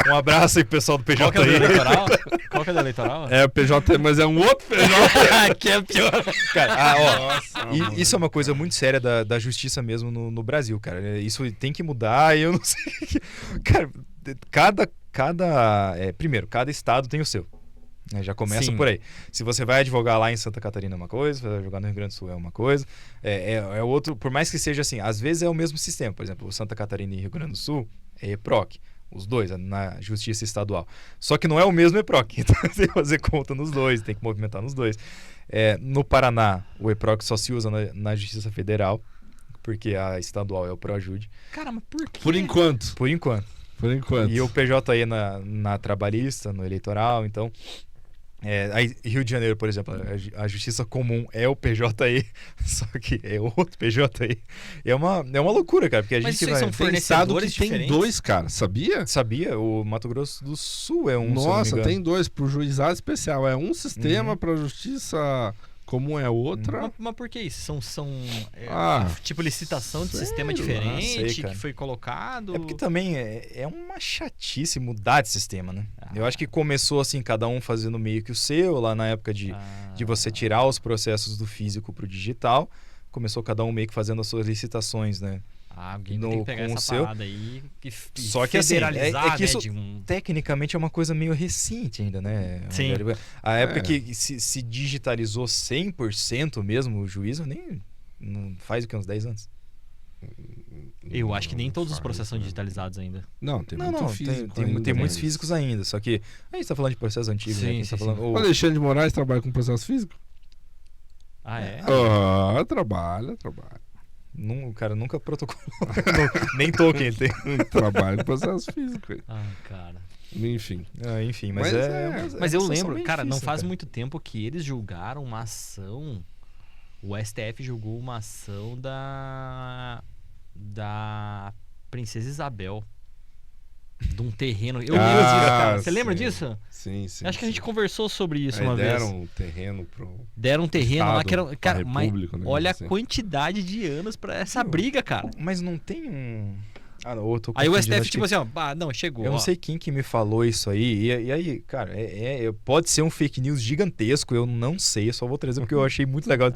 S3: Um abraço aí pro pessoal do PJE.
S1: Qual que é do eleitoral? Qual que é do eleitoral?
S2: É o PJ, mas é um outro PJ.
S1: Que é pior.
S3: Cara,
S2: Nossa,
S3: e isso é uma coisa muito séria da justiça mesmo no Brasil, cara. Isso tem que mudar e eu não sei. Cara, primeiro, cada estado tem o seu. Já começa
S1: Sim.
S3: por aí. Se você vai advogar lá em Santa Catarina é uma coisa, se você vai advogar no Rio Grande do Sul é uma coisa. É outro, por mais que seja assim, às vezes é o mesmo sistema. Por exemplo, Santa Catarina e Rio Grande do Sul é EPROC. Os dois, na justiça estadual. Só que não é o mesmo EPROC. Então você tem que fazer conta nos dois, tem que movimentar nos dois. No Paraná, o EPROC só se usa na justiça federal, porque a estadual é o ProAjude.
S1: Cara, mas por quê?
S2: Por enquanto.
S3: Por enquanto.
S2: Por enquanto.
S3: E o PJE na trabalhista, no eleitoral, então... aí, Rio de Janeiro, por exemplo, a justiça comum é o PJE, só que é outro PJE. É uma loucura, cara, porque a
S1: Mas
S3: gente
S1: isso aí
S3: vai...
S1: são
S2: Tem estado que
S1: fornecedores
S2: tem
S1: diferentes?
S2: 2, cara. Sabia?
S3: Sabia? O Mato Grosso do Sul é um, se eu não me
S2: Nossa,
S3: engano.
S2: tem 2 pro juizado especial. É um sistema pra justiça comum é outra.
S1: Mas por que isso?
S2: Ah,
S1: tipo licitação de
S2: sei
S1: sistema
S2: lá,
S1: diferente
S3: sei, cara.
S1: que foi colocado?
S3: É porque também é uma chatice mudar de sistema, né?
S1: Ah.
S3: Eu acho que começou assim, cada um fazendo meio que o seu, lá na época de você tirar os processos do físico pro digital. Começou cada um meio que fazendo as suas licitações, né?
S1: Alguém tem que pegar
S3: com o
S1: essa
S3: seu.
S1: parada aí e
S3: Só que assim,
S1: federalizar,
S3: que isso
S1: né, de um...
S3: tecnicamente é uma coisa meio recente ainda, né?
S1: Sim.
S3: A época que se digitalizou 100% mesmo o juízo, não faz o que, uns 10 anos?
S1: Eu acho que nem
S2: Não
S1: todos os
S2: faz,
S1: processos são
S2: né?
S1: digitalizados ainda.
S2: Não, tem muito físico.
S3: tem
S2: ainda,
S3: muitos
S2: mas-
S3: físicos ainda, só que a gente tá falando de processo antigo,
S1: Sim,
S3: né? A gente
S1: sim,
S3: tá falando,
S1: sim.
S2: O Alexandre de Moraes trabalha com processo físico?
S1: Ah, é?
S2: Trabalha.
S3: o cara nunca protocolou, nem Tolkien ele tem.
S2: Trabalha com processo físico.
S1: Ah, cara.
S2: Enfim.
S3: Enfim,
S2: Mas
S1: Mas eu
S3: uma situação
S1: lembro,
S3: bem
S1: cara, não
S3: difícil,
S1: faz
S3: cara.
S1: muito tempo que eles julgaram uma ação. O STF julgou uma ação da Princesa Isabel. De um terreno. Eu lembro disso, cara. Você lembra
S2: sim.
S1: disso?
S2: Sim.
S1: Acho que a gente conversou sobre isso
S2: Aí
S1: uma vez.
S2: deram um terreno pro
S1: Deram um terreno lá
S2: Estado,
S1: que era.
S2: pra
S1: Cara, mas
S2: República, né,
S1: olha
S2: assim.
S1: a quantidade de anos pra essa briga, cara.
S3: Mas não tem um... não, eu tô
S1: Aí o
S3: confundindo,
S1: STF,
S3: acho
S1: tipo
S3: que-
S1: assim, ó, não, chegou.
S3: Eu não
S1: ó.
S3: sei quem que me falou isso aí. E aí, cara, pode ser um fake news gigantesco, eu não sei, eu só vou trazer porque eu achei muito legal.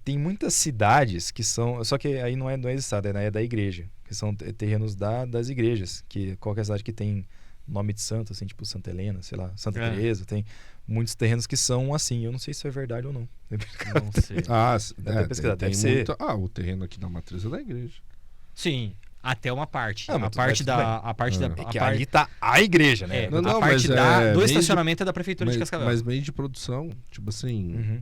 S3: Tem muitas cidades que são. Só que aí não é do estado, é da igreja. Que são terrenos das igrejas. Que qualquer cidade que tem nome de santo, assim, tipo Santa Helena, sei lá, Santa Teresa, tem muitos terrenos que são assim. Eu não sei se é verdade ou não.
S1: Não sei.
S3: Deve pesquisar,
S2: tem
S3: deve ser.
S2: muito... o terreno aqui na matriz é da igreja.
S1: Sim, até uma parte.
S3: Ah, mas
S1: a
S3: tudo
S1: parte
S3: bem,
S1: da. A parte da.
S3: É que
S1: a parte-
S3: ali tá a igreja, né?
S1: É,
S2: Não,
S1: a parte
S2: mas
S1: do
S2: meio de-
S1: estacionamento é da Prefeitura de Cascavel.
S2: Mas meio de produção, tipo assim,
S3: Uhum.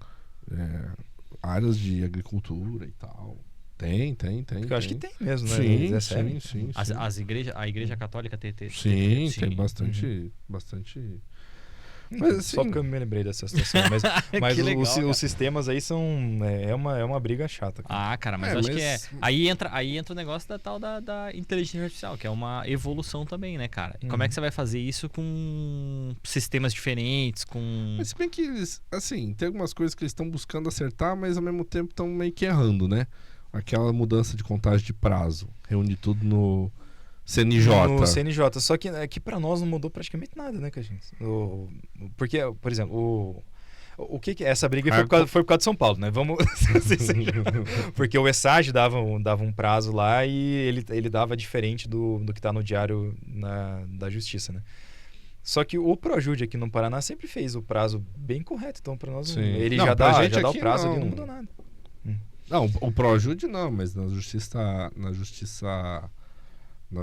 S2: áreas de agricultura e tal. Tem.
S3: Porque eu acho que tem mesmo, né?
S2: Sim,
S3: É sério.
S2: sim.
S1: As igrejas, a igreja católica tem.
S2: Sim,
S1: sim.
S2: tem bastante. Mas assim,
S3: Só porque eu me lembrei dessa situação. Mas
S1: Que legal, cara.
S3: os sistemas aí são. É uma briga chata. Cara.
S1: Ah, cara, mas eu acho que é. Aí entra o negócio da tal da inteligência artificial, que é uma evolução também, né, cara? E como é que você vai fazer isso com sistemas diferentes, com.
S2: Mas se bem que eles, assim, tem algumas coisas que eles estão buscando acertar, mas ao mesmo tempo estão meio que errando, né? Aquela mudança de contagem de prazo. Reúne tudo no CNJ.
S3: No CNJ. Só que aqui pra nós não mudou praticamente nada, né, gente? Porque, por exemplo, o que essa briga foi por causa de São Paulo, né? Vamos porque o ESAG dava um prazo lá e ele dava diferente do que tá no diário da justiça, né? Só que o ProAjude aqui no Paraná sempre fez o prazo bem correto, então pra nós
S2: Sim.
S3: ele
S2: Não,
S3: já
S2: pra
S3: dá
S2: gente
S3: o
S2: aqui
S3: prazo
S2: não.
S3: ali, não mudou nada.
S2: Não, o ProAjude não, mas na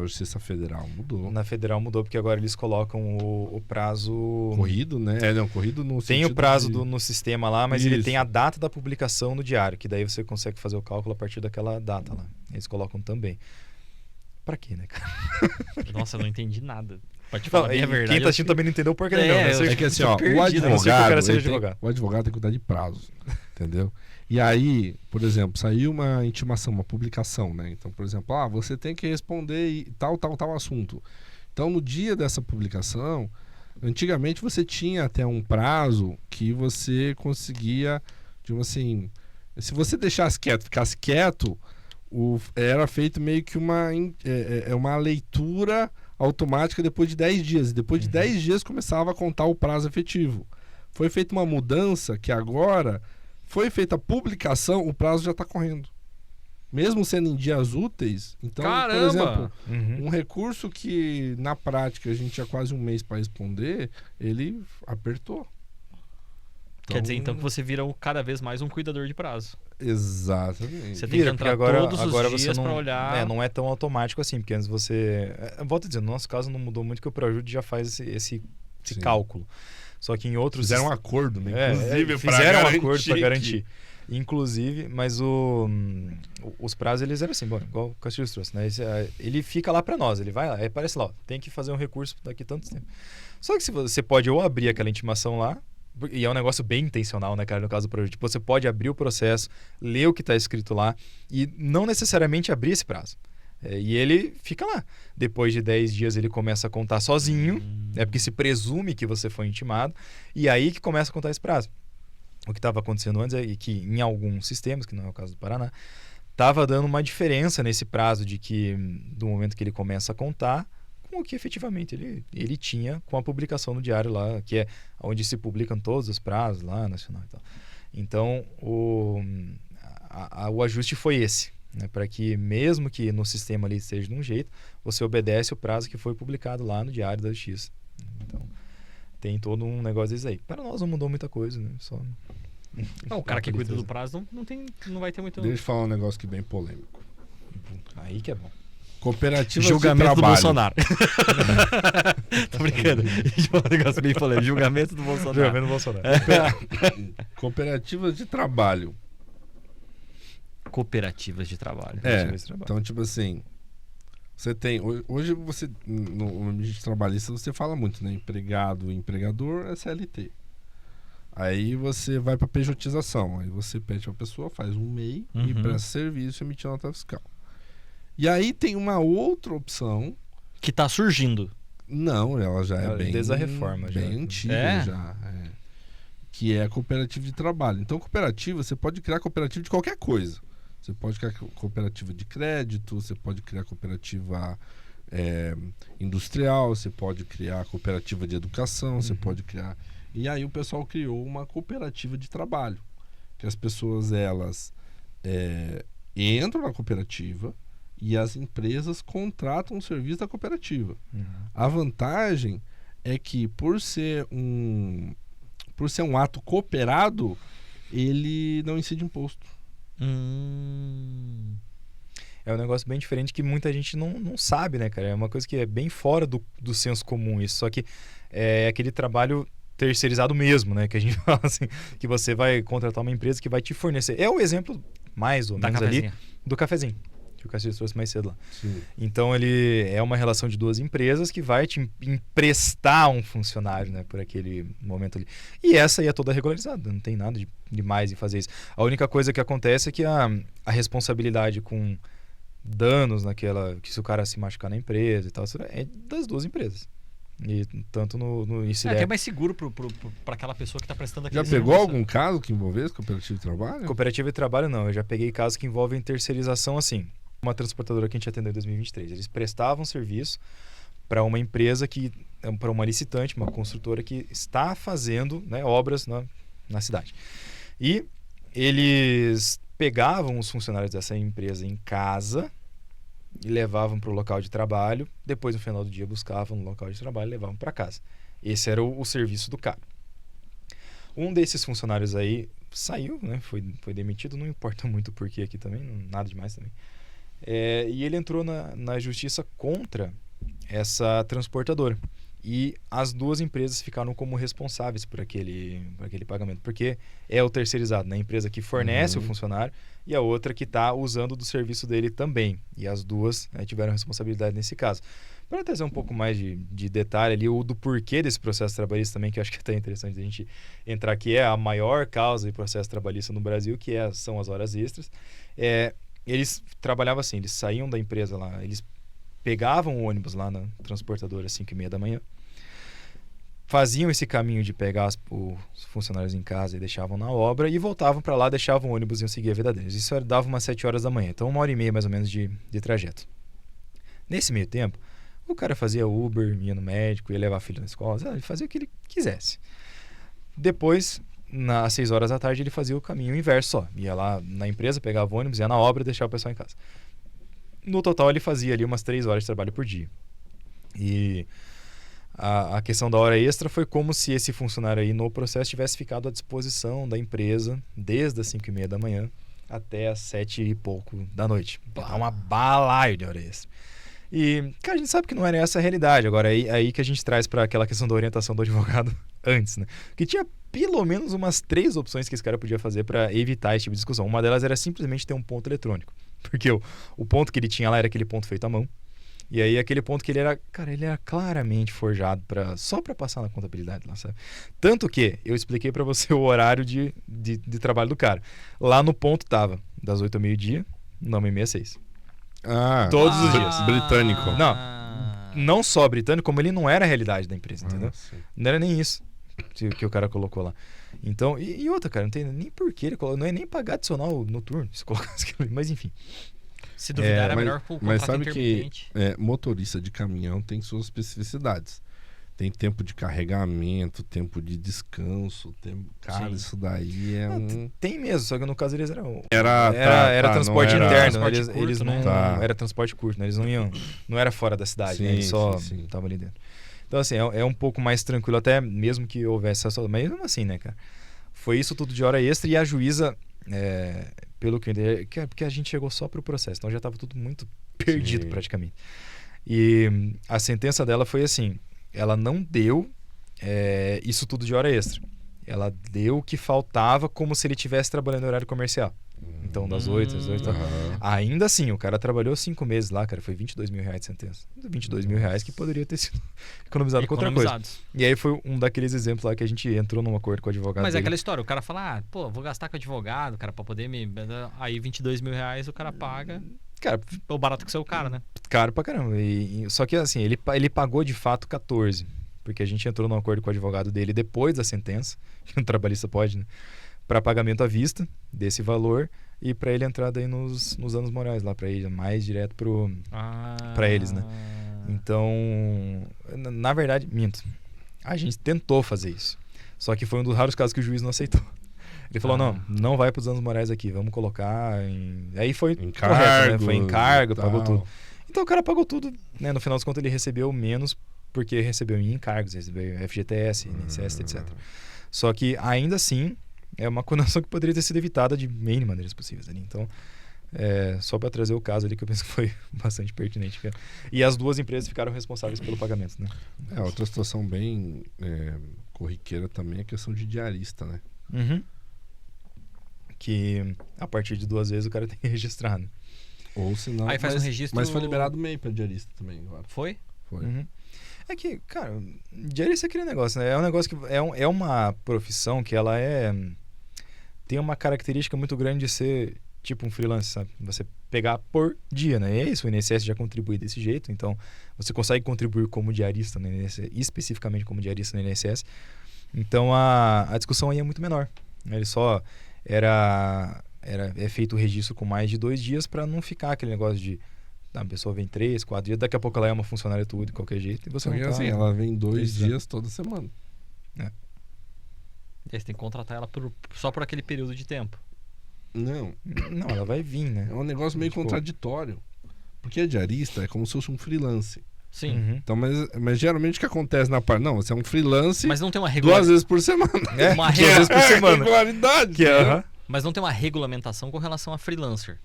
S2: justiça federal mudou.
S3: Na federal mudou porque agora eles colocam o prazo
S2: Corrido, né? Corrido no
S3: tem o
S2: sentido
S3: prazo
S2: de...
S3: no sistema lá, mas ele
S2: Isso.
S3: tem a data da publicação no diário, que daí você consegue fazer o cálculo a partir daquela data lá. Eles colocam também. Pra quê, né, cara?
S1: Nossa, eu não entendi nada. Pra te falar
S3: Não,
S1: bem a
S3: e
S1: verdade.
S3: quem tá assistindo também não entendeu por que não, né?
S1: eu-
S2: É que assim,
S1: tô
S2: ó,
S1: perdido,
S2: o
S3: a não ser que o cara
S2: advogado,
S3: seja
S2: ele tem,
S3: advogado.
S2: o advogado tem que cuidar de prazo, entendeu? E aí, por exemplo, saiu uma intimação, uma publicação, né? Então, por exemplo, você tem que responder tal assunto. Então, no dia dessa publicação, Antigamente você tinha até um prazo que você conseguia, tipo assim, se você deixasse quieto, ficasse quieto, era feito meio que uma leitura automática depois de 10 dias. E depois de 10 dias começava a contar o prazo efetivo. Foi feita uma mudança que agora foi feita a publicação, o prazo já está correndo. Mesmo sendo em dias úteis. Então,
S1: Caramba!
S2: por exemplo, um recurso que na prática a gente tinha quase um mês para responder, ele apertou.
S1: Quer dizer, então, que você vira cada vez mais um cuidador de prazo.
S2: Exatamente.
S1: Você tem que entrar todos os dias para olhar.
S3: Não é tão automático assim, porque antes você... Volto a dizer, no nosso caso não mudou muito, que o Proajude já faz esse cálculo. Só que em outros...
S2: Fizeram um acordo, né?
S3: Inclusive, fizeram um acordo para garantir. Inclusive, mas os prazos, eles eram assim, bom, igual o Castilhos trouxe, né? Ele fica lá para nós, ele vai lá, aí aparece lá, ó, tem que fazer um recurso daqui tanto tempo. Só que se você pode ou abrir aquela intimação lá, e é um negócio bem intencional, né, cara, no caso do projeto. Tipo, você pode abrir o processo, ler o que está escrito lá e não necessariamente abrir esse prazo. E ele fica lá. Depois de 10 dias ele começa a contar sozinho, porque se presume que você foi intimado, e aí que começa a contar esse prazo. O que estava acontecendo antes é que em alguns sistemas, que não é o caso do Paraná, estava dando uma diferença nesse prazo do momento que ele começa a contar com o que efetivamente ele tinha com a publicação no diário lá, que é onde se publicam todos os prazos lá, nacional e tal. Então, o ajuste foi esse, né, para que mesmo que no sistema ali esteja de um jeito, você obedece o prazo que foi publicado lá no Diário da Justiça. Então, tem todo um negócio desse aí. Para nós não mudou muita coisa, né? Só...
S1: o cara que cuida do prazo não vai ter muito...
S2: Deixa eu falar um negócio que é bem polêmico.
S3: Aí que é bom.
S2: Cooperativas
S1: julgamento
S2: de trabalho.
S1: do Bolsonaro. Tô brincando. Um negócio bem polêmico. Julgamento do Bolsonaro.
S3: Julgamento do Bolsonaro.
S2: Cooperativas de trabalho.
S1: Cooperativas de trabalho.
S2: Então, tipo assim, você tem... Hoje você, no ambiente trabalhista, você fala muito, né? Empregado, empregador, é CLT. Aí você vai para pejotização. Aí você pede para a pessoa, faz um MEI e presta serviço e emite nota fiscal. E aí tem uma outra opção...
S1: Que está surgindo.
S2: Não, ela já é bem...
S3: Desde a reforma.
S2: Bem antiga já. Que é a cooperativa de trabalho. Então, cooperativa, você pode criar cooperativa de qualquer coisa. Você pode criar cooperativa de crédito, você pode criar cooperativa industrial, você pode criar cooperativa de educação, você pode criar... E aí o pessoal criou uma cooperativa de trabalho. Que as pessoas, elas entram na cooperativa e as empresas contratam o serviço da cooperativa. A vantagem é que por ser um ato cooperado, ele não incide imposto.
S3: É um negócio bem diferente que muita gente não sabe, né, cara? É uma coisa que é bem fora do senso comum isso. Só que é aquele trabalho terceirizado mesmo, né? Que a gente fala assim, que você vai contratar uma empresa que vai te fornecer. É o exemplo, mais ou menos, ali, do cafezinho. Que o Castilhos trouxe mais cedo lá.
S2: Sim.
S3: Então, ele é uma relação de duas empresas que vai te emprestar um funcionário, né, por aquele momento ali. E essa aí é toda regularizada, não tem nada de mais em fazer isso. A única coisa que acontece é que a responsabilidade com danos que se o cara se machucar na empresa e tal, é das duas empresas. E tanto
S1: que é mais seguro para aquela pessoa que está prestando aquele
S2: serviço. Já pegou algum caso que envolvesse cooperativa de trabalho?
S3: Cooperativa de trabalho não, eu já peguei casos que envolvem terceirização assim. Uma transportadora que a gente atendeu em 2023. Eles prestavam serviço para uma empresa para uma licitante, uma construtora que está fazendo, né, obras na cidade. E eles pegavam os funcionários dessa empresa em casa e levavam para o local de trabalho. Depois, no final do dia, buscavam no local de trabalho e levavam para casa. Esse era o serviço do cara. Um desses funcionários aí saiu, né, foi demitido, não importa muito o porquê aqui também, nada demais também. E ele entrou na justiça contra essa transportadora. E as duas empresas ficaram como responsáveis por aquele pagamento. Porque é o terceirizado, né? A empresa que fornece o funcionário e a outra que está usando do serviço dele também. E as duas, né, tiveram responsabilidade nesse caso. Para trazer um pouco mais de detalhe ali, ou do porquê desse processo trabalhista também, que eu acho que é até interessante a gente entrar, que é a maior causa de processo trabalhista no Brasil, que são as horas extras. Eles trabalhavam assim, eles saíam da empresa lá, eles pegavam o ônibus lá na transportadora às 5h30 da manhã, faziam esse caminho de pegar os funcionários em casa e deixavam na obra e voltavam para lá, deixavam o ônibus e iam seguir a vida deles. Isso dava umas 7 horas da manhã, então 1h30 mais ou menos de trajeto. Nesse meio tempo, o cara fazia Uber, ia no médico, ia levar a filha na escola, ele fazia o que ele quisesse. Depois, às 6 horas da tarde, ele fazia o caminho inverso só. Ia lá na empresa, pegava o ônibus, ia na obra e deixava o pessoal em casa. No total, ele fazia ali umas 3 horas de trabalho por dia. E a questão da hora extra foi como se esse funcionário aí no processo tivesse ficado à disposição da empresa desde as 5h30 da manhã até as 7 e pouco da noite. Dá uma balaio de hora extra. E, cara, a gente sabe que não era essa a realidade. Agora, aí que a gente traz para aquela questão da orientação do advogado antes, né? Que tinha pelo menos umas 3 opções que esse cara podia fazer para evitar esse tipo de discussão. Uma delas era simplesmente ter um ponto eletrônico. Porque o ponto que ele tinha lá era aquele ponto feito à mão. E aí aquele ponto que ele era claramente forjado só para passar na contabilidade lá, sabe? Tanto que eu expliquei para você o horário de trabalho do cara. Lá no ponto tava das 8 ao meio-dia, 9h30 às 6. Todos os dias.
S2: Britânico.
S3: Não só britânico, como ele não era a realidade da empresa, entendeu?
S2: Sim.
S3: Não era nem isso que o cara colocou lá. Então, e outra, cara, não tem nem porquê ele colocou, não é nem pagar adicional noturno, se colocasse aquilo, mas enfim.
S1: Se duvidar, era melhor pro
S2: mas
S1: contrato
S2: sabe
S1: intermitente.
S2: que motorista de caminhão tem suas especificidades. Tem tempo de carregamento, tempo de descanso, cara,
S1: Sim.
S2: isso daí é
S3: Tem mesmo, só que no caso eles eram...
S2: Era
S3: transporte
S2: não era-
S3: interno,
S1: Transporte
S3: eles
S1: curto,
S3: não...
S1: né?
S2: Tá.
S3: Era transporte curto, né? Eles não iam... Não era fora da cidade, né?
S2: Sim,
S3: Eles só
S2: sim.
S3: estavam ali dentro. Então, assim, é um pouco mais tranquilo, até mesmo que houvesse essa... Mas mesmo assim, né, cara? Foi isso tudo de hora extra e a juíza, pelo que eu entendi, porque a gente chegou só pro processo, então já estava tudo muito perdido
S2: Sim.
S3: praticamente. E a sentença dela foi assim, ela não deu isso tudo de hora extra. Ela deu o que faltava como se ele estivesse trabalhando no horário comercial. Então, das 8 às 8. Ainda assim, o cara trabalhou 5 meses lá, cara. Foi R$22 mil de sentença. R$22 mil que poderia ter sido economizado com outra coisa.
S1: Economizados.
S3: E aí foi um daqueles exemplos lá que a gente entrou num acordo com o advogado
S1: Mas é
S3: dele.
S1: aquela história, o cara fala, vou gastar com advogado, cara, pra poder me... Aí R$22 mil o cara paga,
S3: Cara,
S1: o barato que seu cara, né?
S3: caro pra caramba. Só que assim, ele pagou de fato 14. Porque a gente entrou num acordo com o advogado dele depois da sentença, que um trabalhista pode, né? Pra pagamento à vista desse valor e pra ele entrar daí nos danos morais lá, pra ir mais direto pra eles, né? Então, na verdade, minto. A gente tentou fazer isso. Só que foi um dos raros casos que o juiz não aceitou. Ele falou, não vai pros danos morais aqui, vamos colocar em... Aí foi
S2: Encargo,
S3: correto, né? Foi encargo,
S2: e
S3: pagou
S2: tal.
S3: tudo. Então o cara pagou tudo, né? No final das contas ele recebeu menos porque recebeu em encargos, recebeu FGTS, INSS, etc. Só que ainda assim é uma condenação que poderia ter sido evitada de N maneiras possíveis ali. Então, só para trazer o caso ali que eu penso que foi bastante pertinente. Cara. E as duas empresas ficaram responsáveis pelo pagamento, né?
S2: Outra situação bem corriqueira também é a questão de diarista, né?
S3: Uhum. Que a partir de 2 vezes o cara tem que registrar, né?
S2: Ou se não,
S1: Aí faz um registro...
S2: mas foi liberado MEI para diarista também agora.
S1: Foi?
S2: Foi.
S3: Uhum. É que, cara, diarista é aquele negócio, né? É um negócio que é uma profissão que ela tem uma característica muito grande de ser tipo um freelance, sabe? Você pegar por dia, né? E é isso, o INSS já contribui desse jeito, então você consegue contribuir como diarista no INSS, especificamente como diarista no INSS. Então a discussão aí é muito menor. Ele só é feito o registro com mais de 2 dias para não ficar aquele negócio de a pessoa vem 3, 4 dias, daqui a pouco ela é uma funcionária tua de qualquer jeito e você não tá...
S2: assim, ela vem 2
S3: 3
S2: dias toda semana.
S1: E aí você tem que contratar ela só por aquele período de tempo.
S2: Não,
S3: ela vai vir, né?
S2: é um negócio meio contraditório. Porque a diarista é como se fosse um freelance.
S1: Sim.
S3: Uhum.
S2: Então, mas geralmente o que acontece na parte... Não, você é um freelance
S1: Mas não tem uma
S2: 2 vezes por semana.
S1: Uma
S3: 2 vezes por semana.
S2: Regularidade.
S3: Que é,
S1: Mas não tem uma regulamentação com relação a freelancer.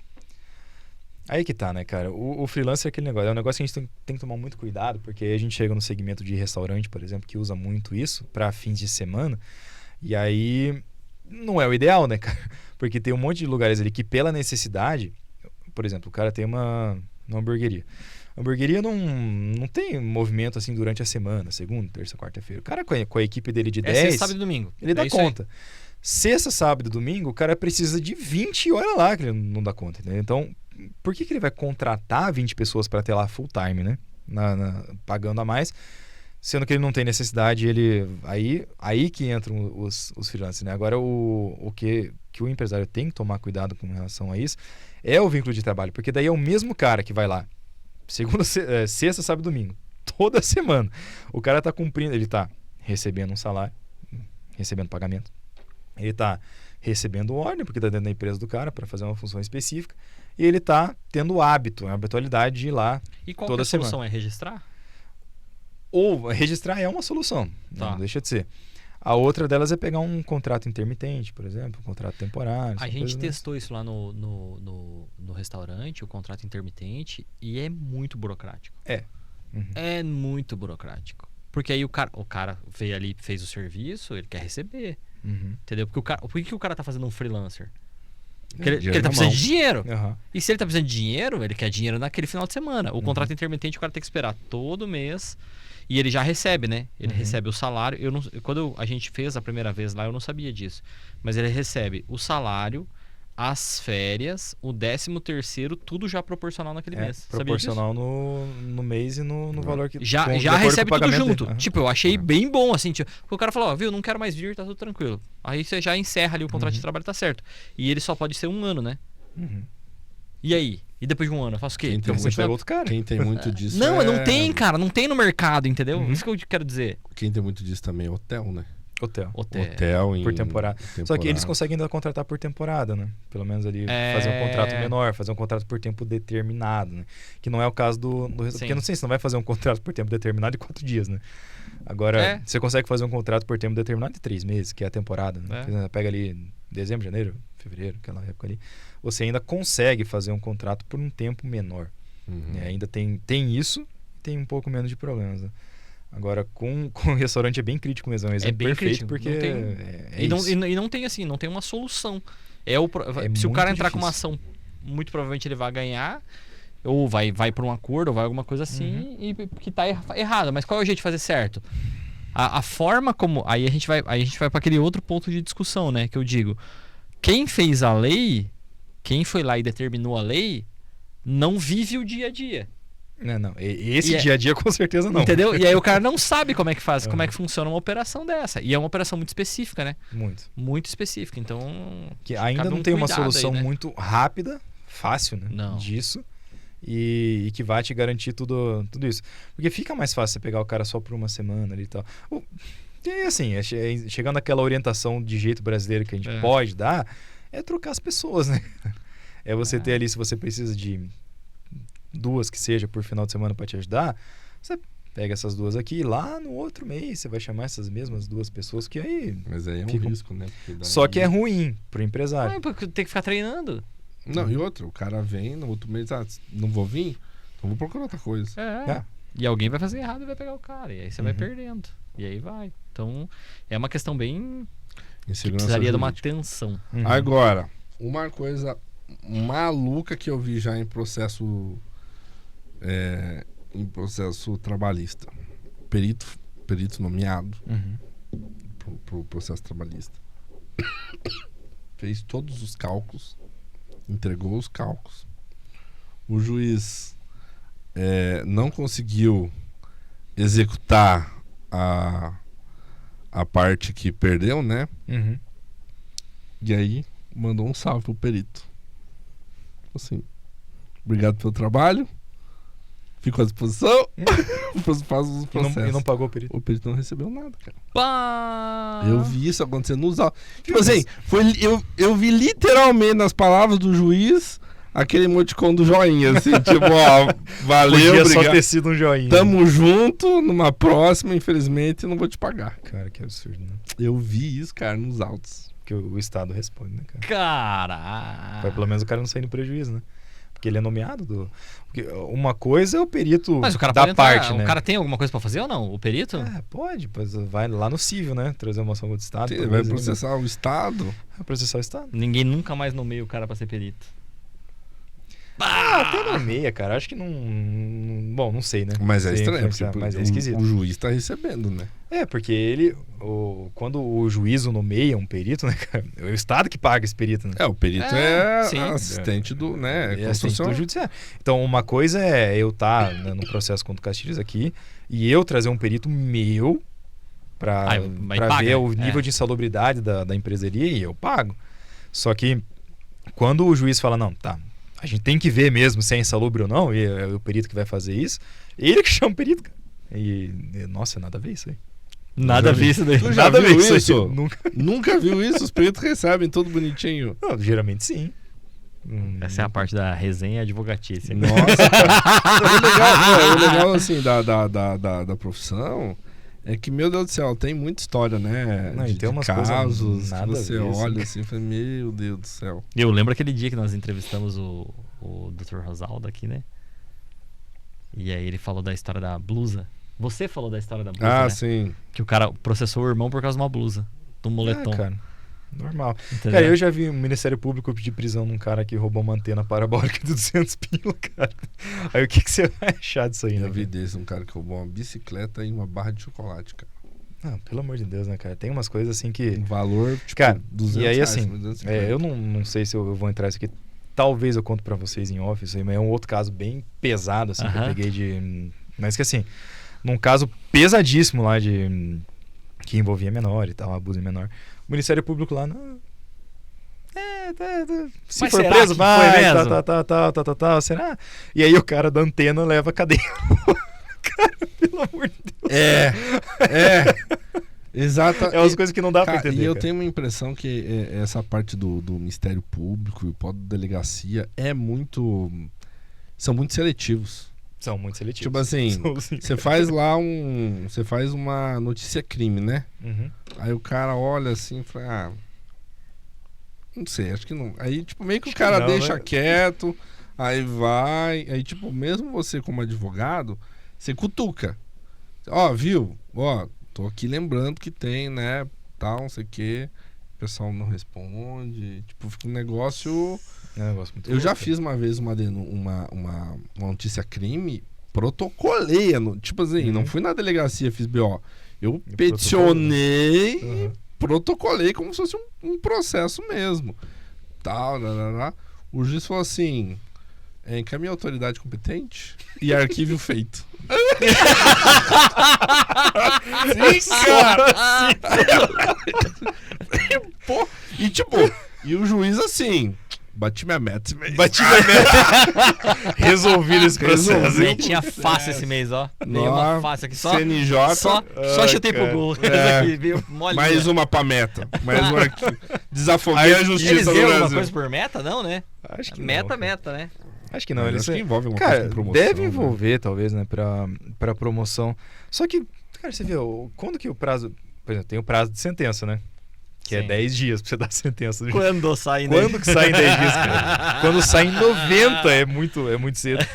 S3: Aí que tá, né, cara? O freelancer é aquele negócio. É um negócio que a gente tem que tomar muito cuidado, porque aí a gente chega no segmento de restaurante, por exemplo, que usa muito isso para fins de semana. E aí não é o ideal, né, cara? Porque tem um monte de lugares ali que, pela necessidade, por exemplo, o cara tem uma hamburgueria. A hamburgueria não tem movimento assim durante a semana, segunda, terça, quarta-feira. O cara com a equipe dele de 10,
S1: sexta, sábado e domingo.
S3: ele dá
S1: isso aí.
S3: conta. Sexta, sábado e domingo, o cara precisa de 20 horas lá que ele não dá conta, entendeu? Então, por que ele vai contratar 20 pessoas para ter lá full time, né? Pagando a mais, Sendo que ele não tem necessidade, aí que entram os freelancers, né? Agora, o que o empresário tem que tomar cuidado com relação a isso é o vínculo de trabalho, porque daí é o mesmo cara que vai lá, segunda, sexta, sábado e domingo, toda semana. O cara tá cumprindo, ele tá recebendo um salário, recebendo pagamento, ele tá recebendo ordem, porque tá dentro da empresa do cara para fazer uma função específica, e ele tá tendo o hábito, a habitualidade de ir lá
S1: E qual
S3: toda
S1: que é a solução?
S3: semana.
S1: É registrar?
S3: Ou registrar é uma solução,
S1: Tá.
S3: não deixa de ser. A outra delas é pegar um contrato intermitente, por exemplo, um contrato temporário.
S1: A
S3: essas
S1: gente
S3: coisas, né?
S1: testou isso lá no restaurante, o contrato intermitente, e é muito burocrático.
S3: Uhum.
S1: É muito burocrático. Porque aí o cara veio ali, fez o serviço, ele quer receber.
S3: Uhum.
S1: Entendeu? Por que o cara tá fazendo um freelancer? Porque ele
S2: Dinheiro
S1: tá
S2: na
S1: precisando
S2: mão.
S1: de dinheiro.
S3: Aham.
S1: E se ele tá precisando de dinheiro, ele quer dinheiro naquele final de semana. O
S3: Uhum.
S1: contrato intermitente o cara tem que esperar todo mês. E ele já recebe, né? Ele
S3: Uhum.
S1: recebe o salário. Quando a gente fez a primeira vez lá, eu não sabia disso. Mas ele recebe o salário, as férias, o 13º, tudo já proporcional naquele mês. Sabia disso?
S3: Proporcional no mês e no valor que...
S1: Já
S3: de
S1: já
S3: acordo com o
S1: recebe tudo
S3: pagamento
S1: junto.
S3: dele. Aham.
S1: Tipo, eu achei bem bom, assim. Tipo, porque o cara falou, ó, viu, não quero mais vir, tá tudo tranquilo. Aí você já encerra ali o contrato de trabalho, tá certo. E ele só pode ser 1 ano, né?
S3: Uhum.
S1: E aí? E depois de 1 ano, eu faço o quê?
S2: Quem
S1: Eu
S2: tem
S1: vou
S3: Você
S1: continuar-
S3: pega outro cara.
S2: Quem tem muito disso
S1: Não,
S2: é...
S1: não tem, cara. Não tem no mercado, entendeu?
S3: Uhum.
S1: Isso que eu quero dizer.
S2: Quem tem muito disso também é hotel, né?
S3: Hotel.
S1: Hotel.
S2: Em
S3: Por temporada. Só que
S2: temporada.
S3: eles conseguem ainda contratar por temporada, né? Pelo menos ali
S1: É.
S3: fazer um contrato menor, fazer um contrato por tempo determinado, né? Que não é o caso do
S1: Sim.
S3: porque não sei se não vai fazer um contrato por tempo determinado de 4 dias, né? Agora,
S1: É.
S3: você consegue fazer um contrato por tempo determinado de 3 meses, que é a temporada, né?
S1: É.
S3: Por exemplo, pega ali dezembro, janeiro, fevereiro, aquela época ali. Você ainda consegue fazer um contrato por um tempo menor.
S2: Uhum.
S3: Né? Ainda tem isso, tem um pouco menos de problemas, né? Agora, com o restaurante é bem crítico mesmo. É um exemplo
S1: bem
S3: perfeito,
S1: crítico,
S3: porque
S1: não tem-
S3: é
S1: E não,
S3: isso.
S1: e não tem assim, não tem uma solução. Se o
S3: muito
S1: cara entrar com uma
S3: difícil.
S1: ação, muito provavelmente ele vai ganhar, ou vai por um acordo, ou vai alguma coisa assim, e que tá errado. Mas qual é o jeito de fazer certo? A forma como. Aí a gente vai para aquele outro ponto de discussão, né? Que eu digo. Quem fez a lei, quem foi lá e determinou a lei, não vive o dia a dia.
S3: Não. Esse
S1: E
S3: dia a dia com certeza não.
S1: Entendeu? E aí o cara não sabe como é que faz, como é que funciona uma operação dessa. E é uma operação muito específica, né?
S3: Muito.
S1: Muito específica. Então.
S3: Que ainda
S1: cabe
S3: não
S1: um
S3: tem uma
S1: cuidado aí,
S3: solução
S1: né?
S3: muito rápida, fácil, né?
S1: Não.
S3: Disso. E que vai te garantir tudo isso. Porque fica mais fácil você pegar o cara só por uma semana ali e tal. E assim, chegando àquela orientação de jeito brasileiro que a gente pode dar, é trocar as pessoas, né? É você ter ali, se você precisa de 2 que seja por final de semana para te ajudar, você pega essas 2 aqui e lá no outro mês você vai chamar essas mesmas 2 pessoas que aí...
S2: Mas aí é um
S3: Fica-
S2: risco, né? Porque daí-
S3: Só que é ruim pro empresário.
S1: Porque tem que ficar treinando.
S2: Não, e outra, o cara vem no outro mês, não vou vir, então vou procurar outra coisa.
S3: É.
S1: E alguém vai fazer errado e vai pegar o cara. E aí você vai
S3: Uhum.
S1: perdendo. E aí vai. Então, é uma questão bem. Que
S2: Insegurança
S1: precisaria de uma
S2: jurídica.
S1: atenção.
S3: Uhum.
S2: Agora, uma coisa maluca que eu vi já em processo trabalhista. Perito nomeado
S3: Uhum.
S2: pro processo trabalhista. Fez todos os cálculos, entregou os cálculos. O juiz não conseguiu executar a parte que perdeu, né?
S3: Uhum.
S2: E aí mandou um salve pro perito. Assim, obrigado pelo trabalho. Fico à disposição. Faz os processos.
S3: E não pagou o perito.
S2: O perito não recebeu nada, cara.
S1: Pá!
S2: Eu vi isso acontecendo nos autos. Tipo assim, eu vi literalmente nas palavras do juiz aquele emoticon do joinha, assim, tipo, ó, valeu,
S3: Podia só
S2: obrigado.
S3: ter sido um joinha.
S2: Tamo junto, numa próxima, infelizmente, eu não vou te pagar.
S3: Cara, que absurdo, né?
S2: Eu vi isso, cara, nos autos.
S3: Porque o Estado responde, né, cara?
S1: Caraca!
S3: Vai pelo menos o cara não sair no prejuízo, né? Porque ele é nomeado do... Porque uma coisa é o perito
S1: Mas o cara
S3: da
S1: pode entrar,
S3: parte, né?
S1: O cara tem alguma coisa pra fazer ou não? O perito?
S3: Pode, pois vai lá no civil, né? Trazer uma ação do Estado.
S2: Ele vai processar o Estado.
S3: Vai processar o Estado.
S1: Ninguém nunca mais nomeia o cara pra ser perito.
S3: Até nomeia, cara. Acho que não... Bom, não sei, né?
S2: Mas é
S3: Sei
S2: estranho,
S3: influenciar,
S2: porque
S3: mas é esquisito.
S2: o juiz tá recebendo, né?
S3: Porque ele... Quando o juízo nomeia um perito, né, cara? É o Estado que paga esse perito, né?
S2: O perito
S1: sim.
S2: assistente do, né?
S3: É assistente do judiciário. Então, uma coisa é eu estar no processo contra o Castilhos aqui e eu trazer um perito meu para ver o nível de insalubridade da empresaria e eu pago. Só que quando o juiz fala, não, tá, a gente tem que ver mesmo se é insalubre ou não, e é o perito que vai fazer isso, ele que chama o perito, cara. Nossa, nada a ver isso aí.
S1: Nada a ver isso daí.
S2: Tu já
S3: Nada a
S2: viu
S3: ver
S2: isso?
S3: Nunca.
S2: Nunca viu isso? Os peritos recebem todo bonitinho.
S3: Não, geralmente sim.
S1: Essa é a parte da resenha advocatícia.
S2: Nossa, cara. O legal assim, da profissão é que, meu Deus do céu, tem muita história, né?
S3: Não, e tem umas
S2: casos
S3: nada
S2: que você
S3: a ver,
S2: olha assim e fala, meu Deus do céu.
S1: Eu lembro aquele dia que nós entrevistamos o Dr. Rosaldo aqui, né? E aí ele falou da história da blusa. Você falou da história da blusa, né?
S2: Sim.
S1: Que o cara processou o irmão por causa de uma blusa, de um moletom.
S3: Cara, normal.
S1: Entendeu?
S3: Cara, eu já vi o Ministério Público pedir prisão num cara que roubou uma antena parabólica de 200 pila, cara. Aí o que você vai achar disso aí, né?
S2: Eu vi desse, um cara que roubou uma bicicleta e uma barra de chocolate, cara.
S3: Não, pelo amor de Deus, né, cara? Tem umas coisas assim que...
S2: Um valor, tipo,
S3: cara,
S2: 200
S3: e aí
S2: reais,
S3: assim,
S2: 250.
S3: eu não sei se eu vou entrar isso aqui. Talvez eu conto pra vocês em off, isso aí, mas é um outro caso bem pesado, assim, que eu peguei de... Mas que assim, num caso pesadíssimo lá de... que envolvia menor e tal, abuso em menor. O Ministério Público lá, não... se
S1: Mas
S3: for
S1: será
S3: preso,
S1: que
S3: vai,
S1: foi mesmo?
S3: tal, será? E aí o cara da antena leva a cadeia. Cara, pelo amor de Deus.
S2: Exato.
S3: É umas coisas que não dá
S2: Cara,
S3: pra entender.
S2: e eu
S3: cara.
S2: tenho uma impressão que essa parte do Ministério Público e o pó da delegacia são muito seletivos.
S3: São muito seletivos.
S2: Tipo assim,
S3: São, sim.
S2: você faz lá você faz uma notícia crime, né?
S3: Uhum.
S2: Aí o cara olha assim e fala, não sei, acho que não. Aí, tipo, meio que o
S3: Acho
S2: cara
S3: que não,
S2: deixa
S3: né?
S2: quieto, aí vai, aí, tipo, mesmo você como advogado, você cutuca. Ó, viu? Ó, tô aqui lembrando que tem, né, tal, não sei o quê. O pessoal não responde, tipo, fica um negócio...
S3: É um negócio muito
S2: Eu já
S3: louco,
S2: fiz uma vez uma notícia crime, protocolei, tipo assim, não fui na delegacia, fiz BO. Eu peticionei e protocolei como se fosse um processo mesmo. Tal, O juiz falou assim, encaminha a autoridade competente e arquivo feito.
S3: Sim, cara!
S2: Pô, e tipo, e o juiz assim... Bati minha meta esse mês.
S3: Resolvi esse processo.
S1: Metinha fácil esse mês, ó. Dei uma fácil aqui só.
S2: CNJ.
S1: Só chutei pro gol. Aqui, viu?
S2: Mais uma pra meta. Mais uma aqui. Desafoguei a justiça
S1: Eles
S2: do
S1: deu alguma
S2: Brasil.
S1: coisa por meta? Não, né?
S3: Acho que
S1: Meta,
S3: não,
S1: meta, né?
S3: Acho que não.
S2: Mas
S3: Eles
S2: acho que envolve alguma
S3: cara,
S2: coisa com promoção.
S3: deve
S2: né?
S3: envolver, talvez, né? Pra promoção. Só que, cara, você vê, quando que o prazo... Por exemplo, tem o prazo de sentença, né? Que é
S1: Sim.
S3: 10 dias pra você dar a sentença.
S1: Quando sai, né?
S3: Quando que sai em 10 dias, cara? Quando sai em 90 é muito cedo.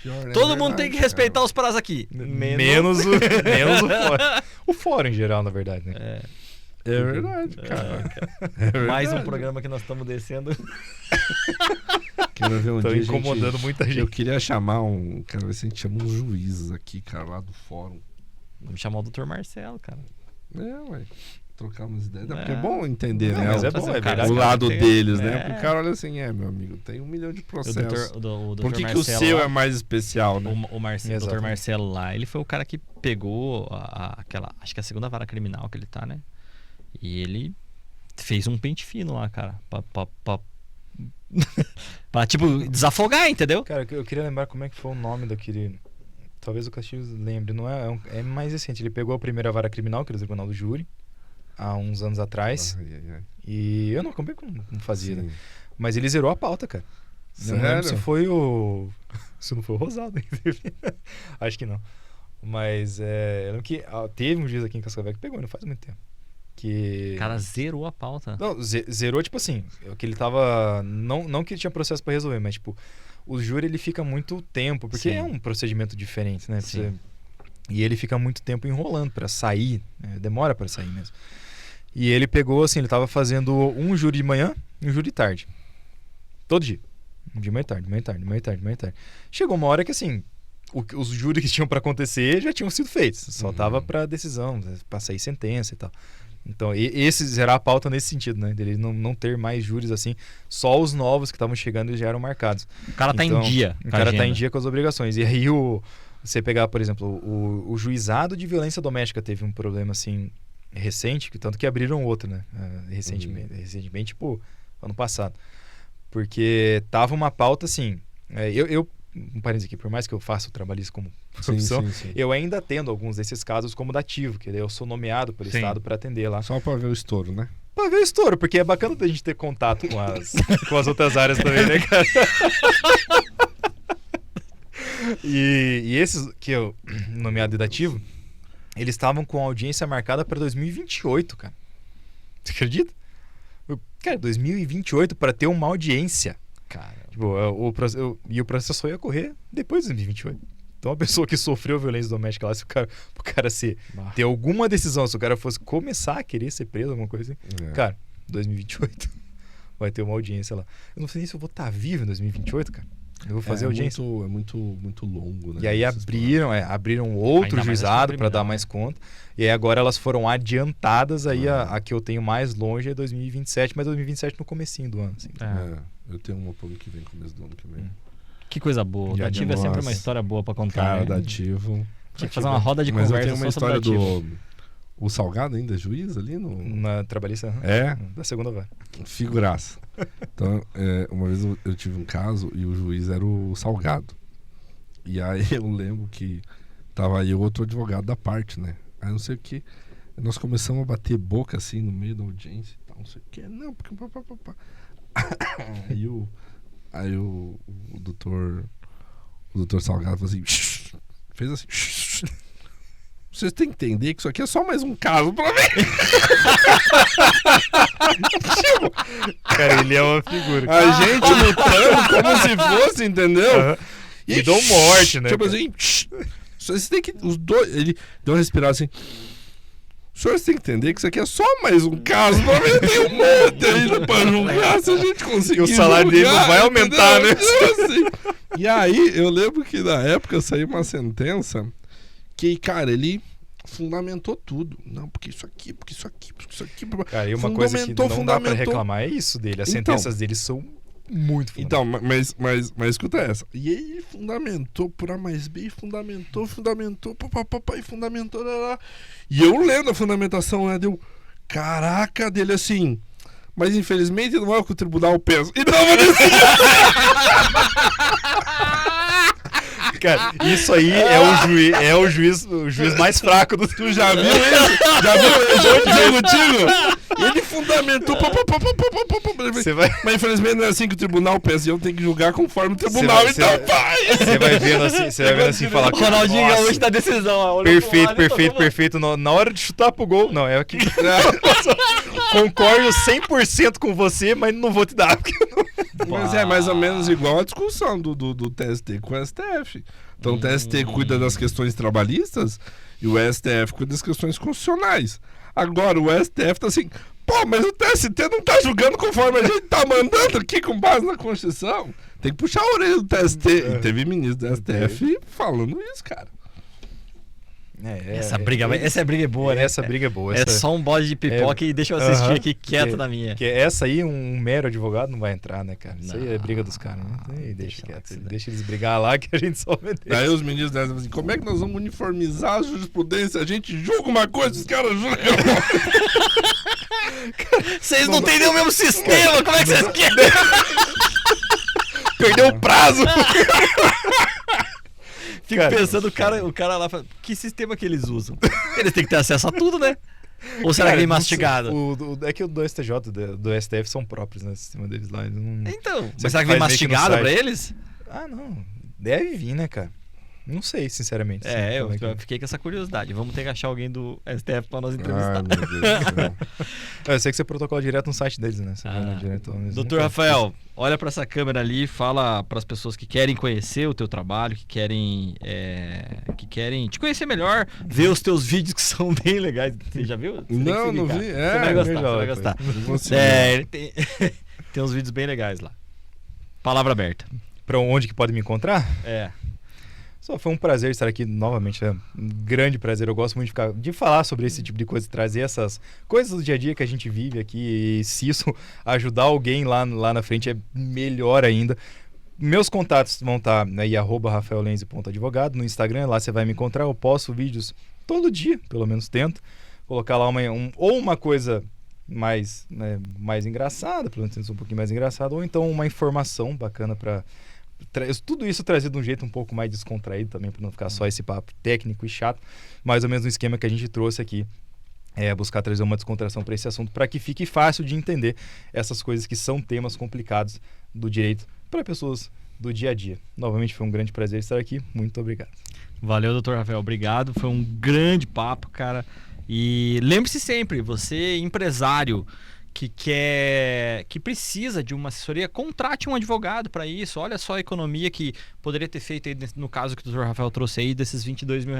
S2: Pior, né?
S1: Todo
S2: É
S1: mundo tem que
S2: verdade,
S1: respeitar
S2: cara.
S1: os prazos aqui.
S3: Menos o fórum. O fórum em geral, na verdade, né?
S2: É verdade, cara. É verdade.
S1: Mais um programa que nós estamos descendo.
S2: Quero ver um
S3: Tô
S2: dia,
S3: incomodando
S2: gente,
S3: muita gente.
S2: Eu queria chamar quero ver se a gente chama uns juízes aqui, cara, lá do fórum.
S1: Vamos chamar o Dr. Marcelo, cara.
S2: Ué. Trocar umas ideias.
S1: É.
S2: Porque é bom entender,
S3: Não,
S2: né?
S3: mas é
S2: o-
S3: bom, é
S1: cara,
S3: verdade.
S2: o lado
S1: tem-
S2: deles, né?
S1: é.
S2: Porque o cara olha assim, meu amigo, tem 1 milhão de
S1: O
S2: processos.
S1: Dr.
S2: Por que o
S1: Marcelo
S2: seu
S1: lá,
S2: é mais especial, né?
S1: o Marcelo, Dr.
S3: Exatamente.
S1: Marcelo lá, ele foi o cara que pegou aquela, acho que é a segunda vara criminal que ele tá, né? E ele fez um pente fino lá, cara, pra tipo, desafogar, entendeu?
S3: Cara, eu queria lembrar como é que foi o nome daquele... Talvez o Castilhos lembre, não é? É mais recente. Ele pegou a primeira vara criminal, que era o Tribunal do Júri, há uns anos atrás.
S2: Ai.
S3: E eu não acompanhei como não fazia, né?
S2: Sim.
S3: Mas ele zerou a pauta, cara. Não lembro se
S2: Sério?
S3: foi se não foi o Rosaldo, inclusive. Acho que não. Mas eu lembro que teve um juiz aqui em Cascavel que pegou, não faz muito tempo. Que...
S1: O cara zerou a pauta.
S3: Não, zerou, tipo assim, que ele tava... Não que ele tinha processo pra resolver, mas tipo, o júri ele fica muito tempo, porque
S1: Sim.
S3: é um procedimento diferente, né?
S1: Sim.
S3: E ele fica muito tempo enrolando pra sair, né? Demora pra sair mesmo. E ele pegou, assim, ele tava fazendo um júri de manhã e um júri de tarde. Todo dia. De manhã e tarde. Chegou uma hora que, assim, os júris que tinham pra acontecer já tinham sido feitos. Só tava pra decisão, pra sair sentença e tal. Então, esse era a pauta nesse sentido, né? Dele não ter mais júris assim. Só os novos que estavam chegando já eram marcados.
S1: O cara tá em dia.
S3: O cara tá em dia com as obrigações. E aí, você pegar, por exemplo, o juizado de violência doméstica teve um problema, assim, recente, tanto que abriram outro, né? Recentemente, tipo, ano passado. Porque tava uma pauta, assim... um parênteses aqui, por mais que eu faça o trabalhismo como profissão, eu ainda atendo alguns desses casos como dativo, que eu sou nomeado pelo Estado para atender lá.
S2: Só para ver o estouro, né?
S3: Para ver o estouro, porque é bacana a gente ter contato com as outras áreas também, né, cara? E esses que eu nomeado de dativo, eles estavam com a audiência marcada para 2028, cara. Você acredita? Cara, 2028 para ter uma audiência. Cara, tipo, o processo só ia correr depois de 2028. Então a pessoa que sofreu violência doméstica lá, se o cara ter alguma decisão, se o cara fosse começar a querer ser preso, alguma coisa assim, cara, 2028 vai ter uma audiência lá. Eu não sei nem se eu vou estar vivo em 2028, cara. Eu vou fazer audiência.
S2: É muito longo, né?
S3: E aí abriram outro juizado para dar mais conta. E aí agora elas foram adiantadas. Aí a que eu tenho mais longe é 2027, mas 2027 no comecinho do ano. Assim.
S2: Eu tenho uma pro ano que vem, começo do ano que vem.
S1: Que coisa boa. O Dativo é sempre uma história boa pra contar.
S2: Cara,
S1: né?
S2: Dativo.
S1: Tinha que fazer uma roda de
S2: conversa.
S1: conversa.
S2: Mas eu tenho uma história do... O Salgado ainda é juiz ali no...
S3: Na trabalhista? Da segunda vara.
S2: Figuraça. Então, uma vez eu tive um caso e o juiz era o Salgado. E aí eu lembro que tava aí outro advogado da parte, né? Aí não sei o que. Nós começamos a bater boca assim no meio da audiência e tal, não sei o que. Não, porque... Aí o doutor Salgado falou assim... Fez assim... Vocês têm que entender que isso aqui é só mais um caso pra mim.
S3: Cara, ele é uma figura.
S2: A gente lutando como se fosse, entendeu?
S3: E deu morte, né?
S2: Tipo assim, vocês têm que... Os dois... Ele deu uma respirada assim... Os senhores têm que entender que isso aqui é só mais um caso. Pra mim tem um monte ainda pra julgar. Se a gente conseguir.
S3: E o salário dele não vai aumentar, né?
S2: Assim. E aí, eu lembro que na época saiu uma sentença que, cara, ele fundamentou tudo. Não, porque isso aqui.
S3: Cara, e uma coisa que não dá pra reclamar é isso dele. As sentenças dele são muito fundamentais.
S2: Então, mas escuta essa. E ele fundamentou por A mais B, fundamentou, e fundamentou. E eu lendo a fundamentação, né, deu... Caraca, dele assim... Mas infelizmente não é o que o tribunal pensa. E não,
S3: cara, isso aí é o juiz mais fraco do...
S2: Tu já viu isso? Já viu contigo? Ele fundamentou... Mas infelizmente não é assim que o tribunal pensa. E eu tenho que julgar conforme o tribunal.
S3: Você vai vendo assim e fala...
S1: O Ronaldinho hoje tá decisão.
S3: Perfeito. Na hora de chutar pro gol... Não, é aqui... Concordo 100% com você, mas não vou te dar.
S2: Mas é mais ou menos igual a discussão do TST com o STF. Então o TST cuida das questões trabalhistas e o STF cuida das questões constitucionais. Agora o STF tá assim, pô, mas o TST não tá julgando conforme a gente tá mandando aqui com base na Constituição. Tem que puxar a orelha do TST. E teve ministro do STF falando isso, cara.
S1: Essa briga é boa, né?
S3: Essa briga é boa.
S1: É só um bode de pipoca e deixa eu assistir aqui quieto na minha.
S3: Porque essa aí, um mero advogado não vai entrar, né, cara? Isso aí é briga dos caras, né? Deixa quieto. Deixa eles brigar lá que a gente só vai ter.
S2: Aí os ministros dizem assim, como é que nós vamos uniformizar a jurisprudência? A gente julga uma coisa, os caras julgam.
S1: Vocês não têm nem o mesmo sistema, como é que vocês querem?
S3: Perdeu o prazo!
S1: Fico pensando, o cara lá, que sistema que eles usam? Eles têm que ter acesso a tudo, né? Ou será que é mastigado?
S3: É que o do STJ, do STF são próprios, né? O sistema deles lá.
S1: Então, mas será que vem mastigado pra eles?
S3: Ah, não. Deve vir, né, cara? Não sei, sinceramente.
S1: Eu fiquei com essa curiosidade. Vamos ter que achar alguém do STF pra nós entrevistar.
S2: Ai, meu Deus do céu.
S3: Eu sei que você protocola direto no site deles, né?
S1: Doutor Rafael, olha pra essa câmera ali e fala pras pessoas que querem conhecer o teu trabalho, que querem te conhecer melhor, ver os teus vídeos que são bem legais. Você já viu?
S2: Não vi.
S1: Você vai gostar. Tem uns vídeos bem legais lá. Palavra aberta.
S3: Para onde que pode me encontrar?
S1: É.
S3: Só foi um prazer estar aqui novamente, é um grande prazer. Eu gosto muito de falar sobre esse tipo de coisa, trazer essas coisas do dia a dia que a gente vive aqui, e se isso ajudar alguém lá na frente é melhor ainda. Meus contatos vão estar aí, @rafaellenze.advogado no Instagram, lá você vai me encontrar. Eu posto vídeos todo dia, pelo menos tento colocar lá uma coisa mais, né, mais engraçada, pelo menos um pouquinho mais engraçada, ou então uma informação bacana para tudo isso trazido de um jeito um pouco mais descontraído também, para não ficar só esse papo técnico e chato, mais ou menos no esquema que a gente trouxe aqui. Buscar trazer uma descontração para esse assunto, para que fique fácil de entender essas coisas que são temas complicados do direito para pessoas do dia a dia. Novamente foi um grande prazer estar aqui, muito obrigado.
S1: Valeu, doutor Rafael, obrigado, foi um grande papo, cara. E lembre-se sempre, você empresário que precisa de uma assessoria, contrate um advogado para isso. Olha só a economia que poderia ter feito aí, no caso que o doutor Rafael trouxe aí, desses R$22 mil.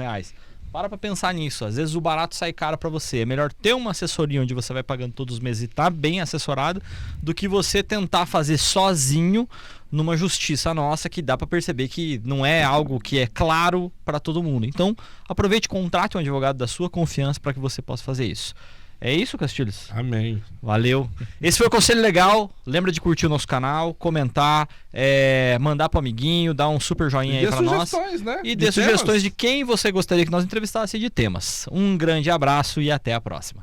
S1: Para pensar nisso. Às vezes o barato sai caro para você. É melhor ter uma assessoria onde você vai pagando todos os meses e tá bem assessorado, do que você tentar fazer sozinho numa justiça nossa, que dá para perceber que não é algo que é claro para todo mundo. Então, aproveite e contrate um advogado da sua confiança para que você possa fazer isso. É isso, Castilhos?
S2: Amém.
S1: Valeu. Esse foi o Conselho Legal. Lembra de curtir o nosso canal, comentar, mandar pro amiguinho, dar um super joinha aí pra nós.
S2: Né?
S1: E dê sugestões de quem você gostaria que nós entrevistássemos de temas. Um grande abraço e até a próxima.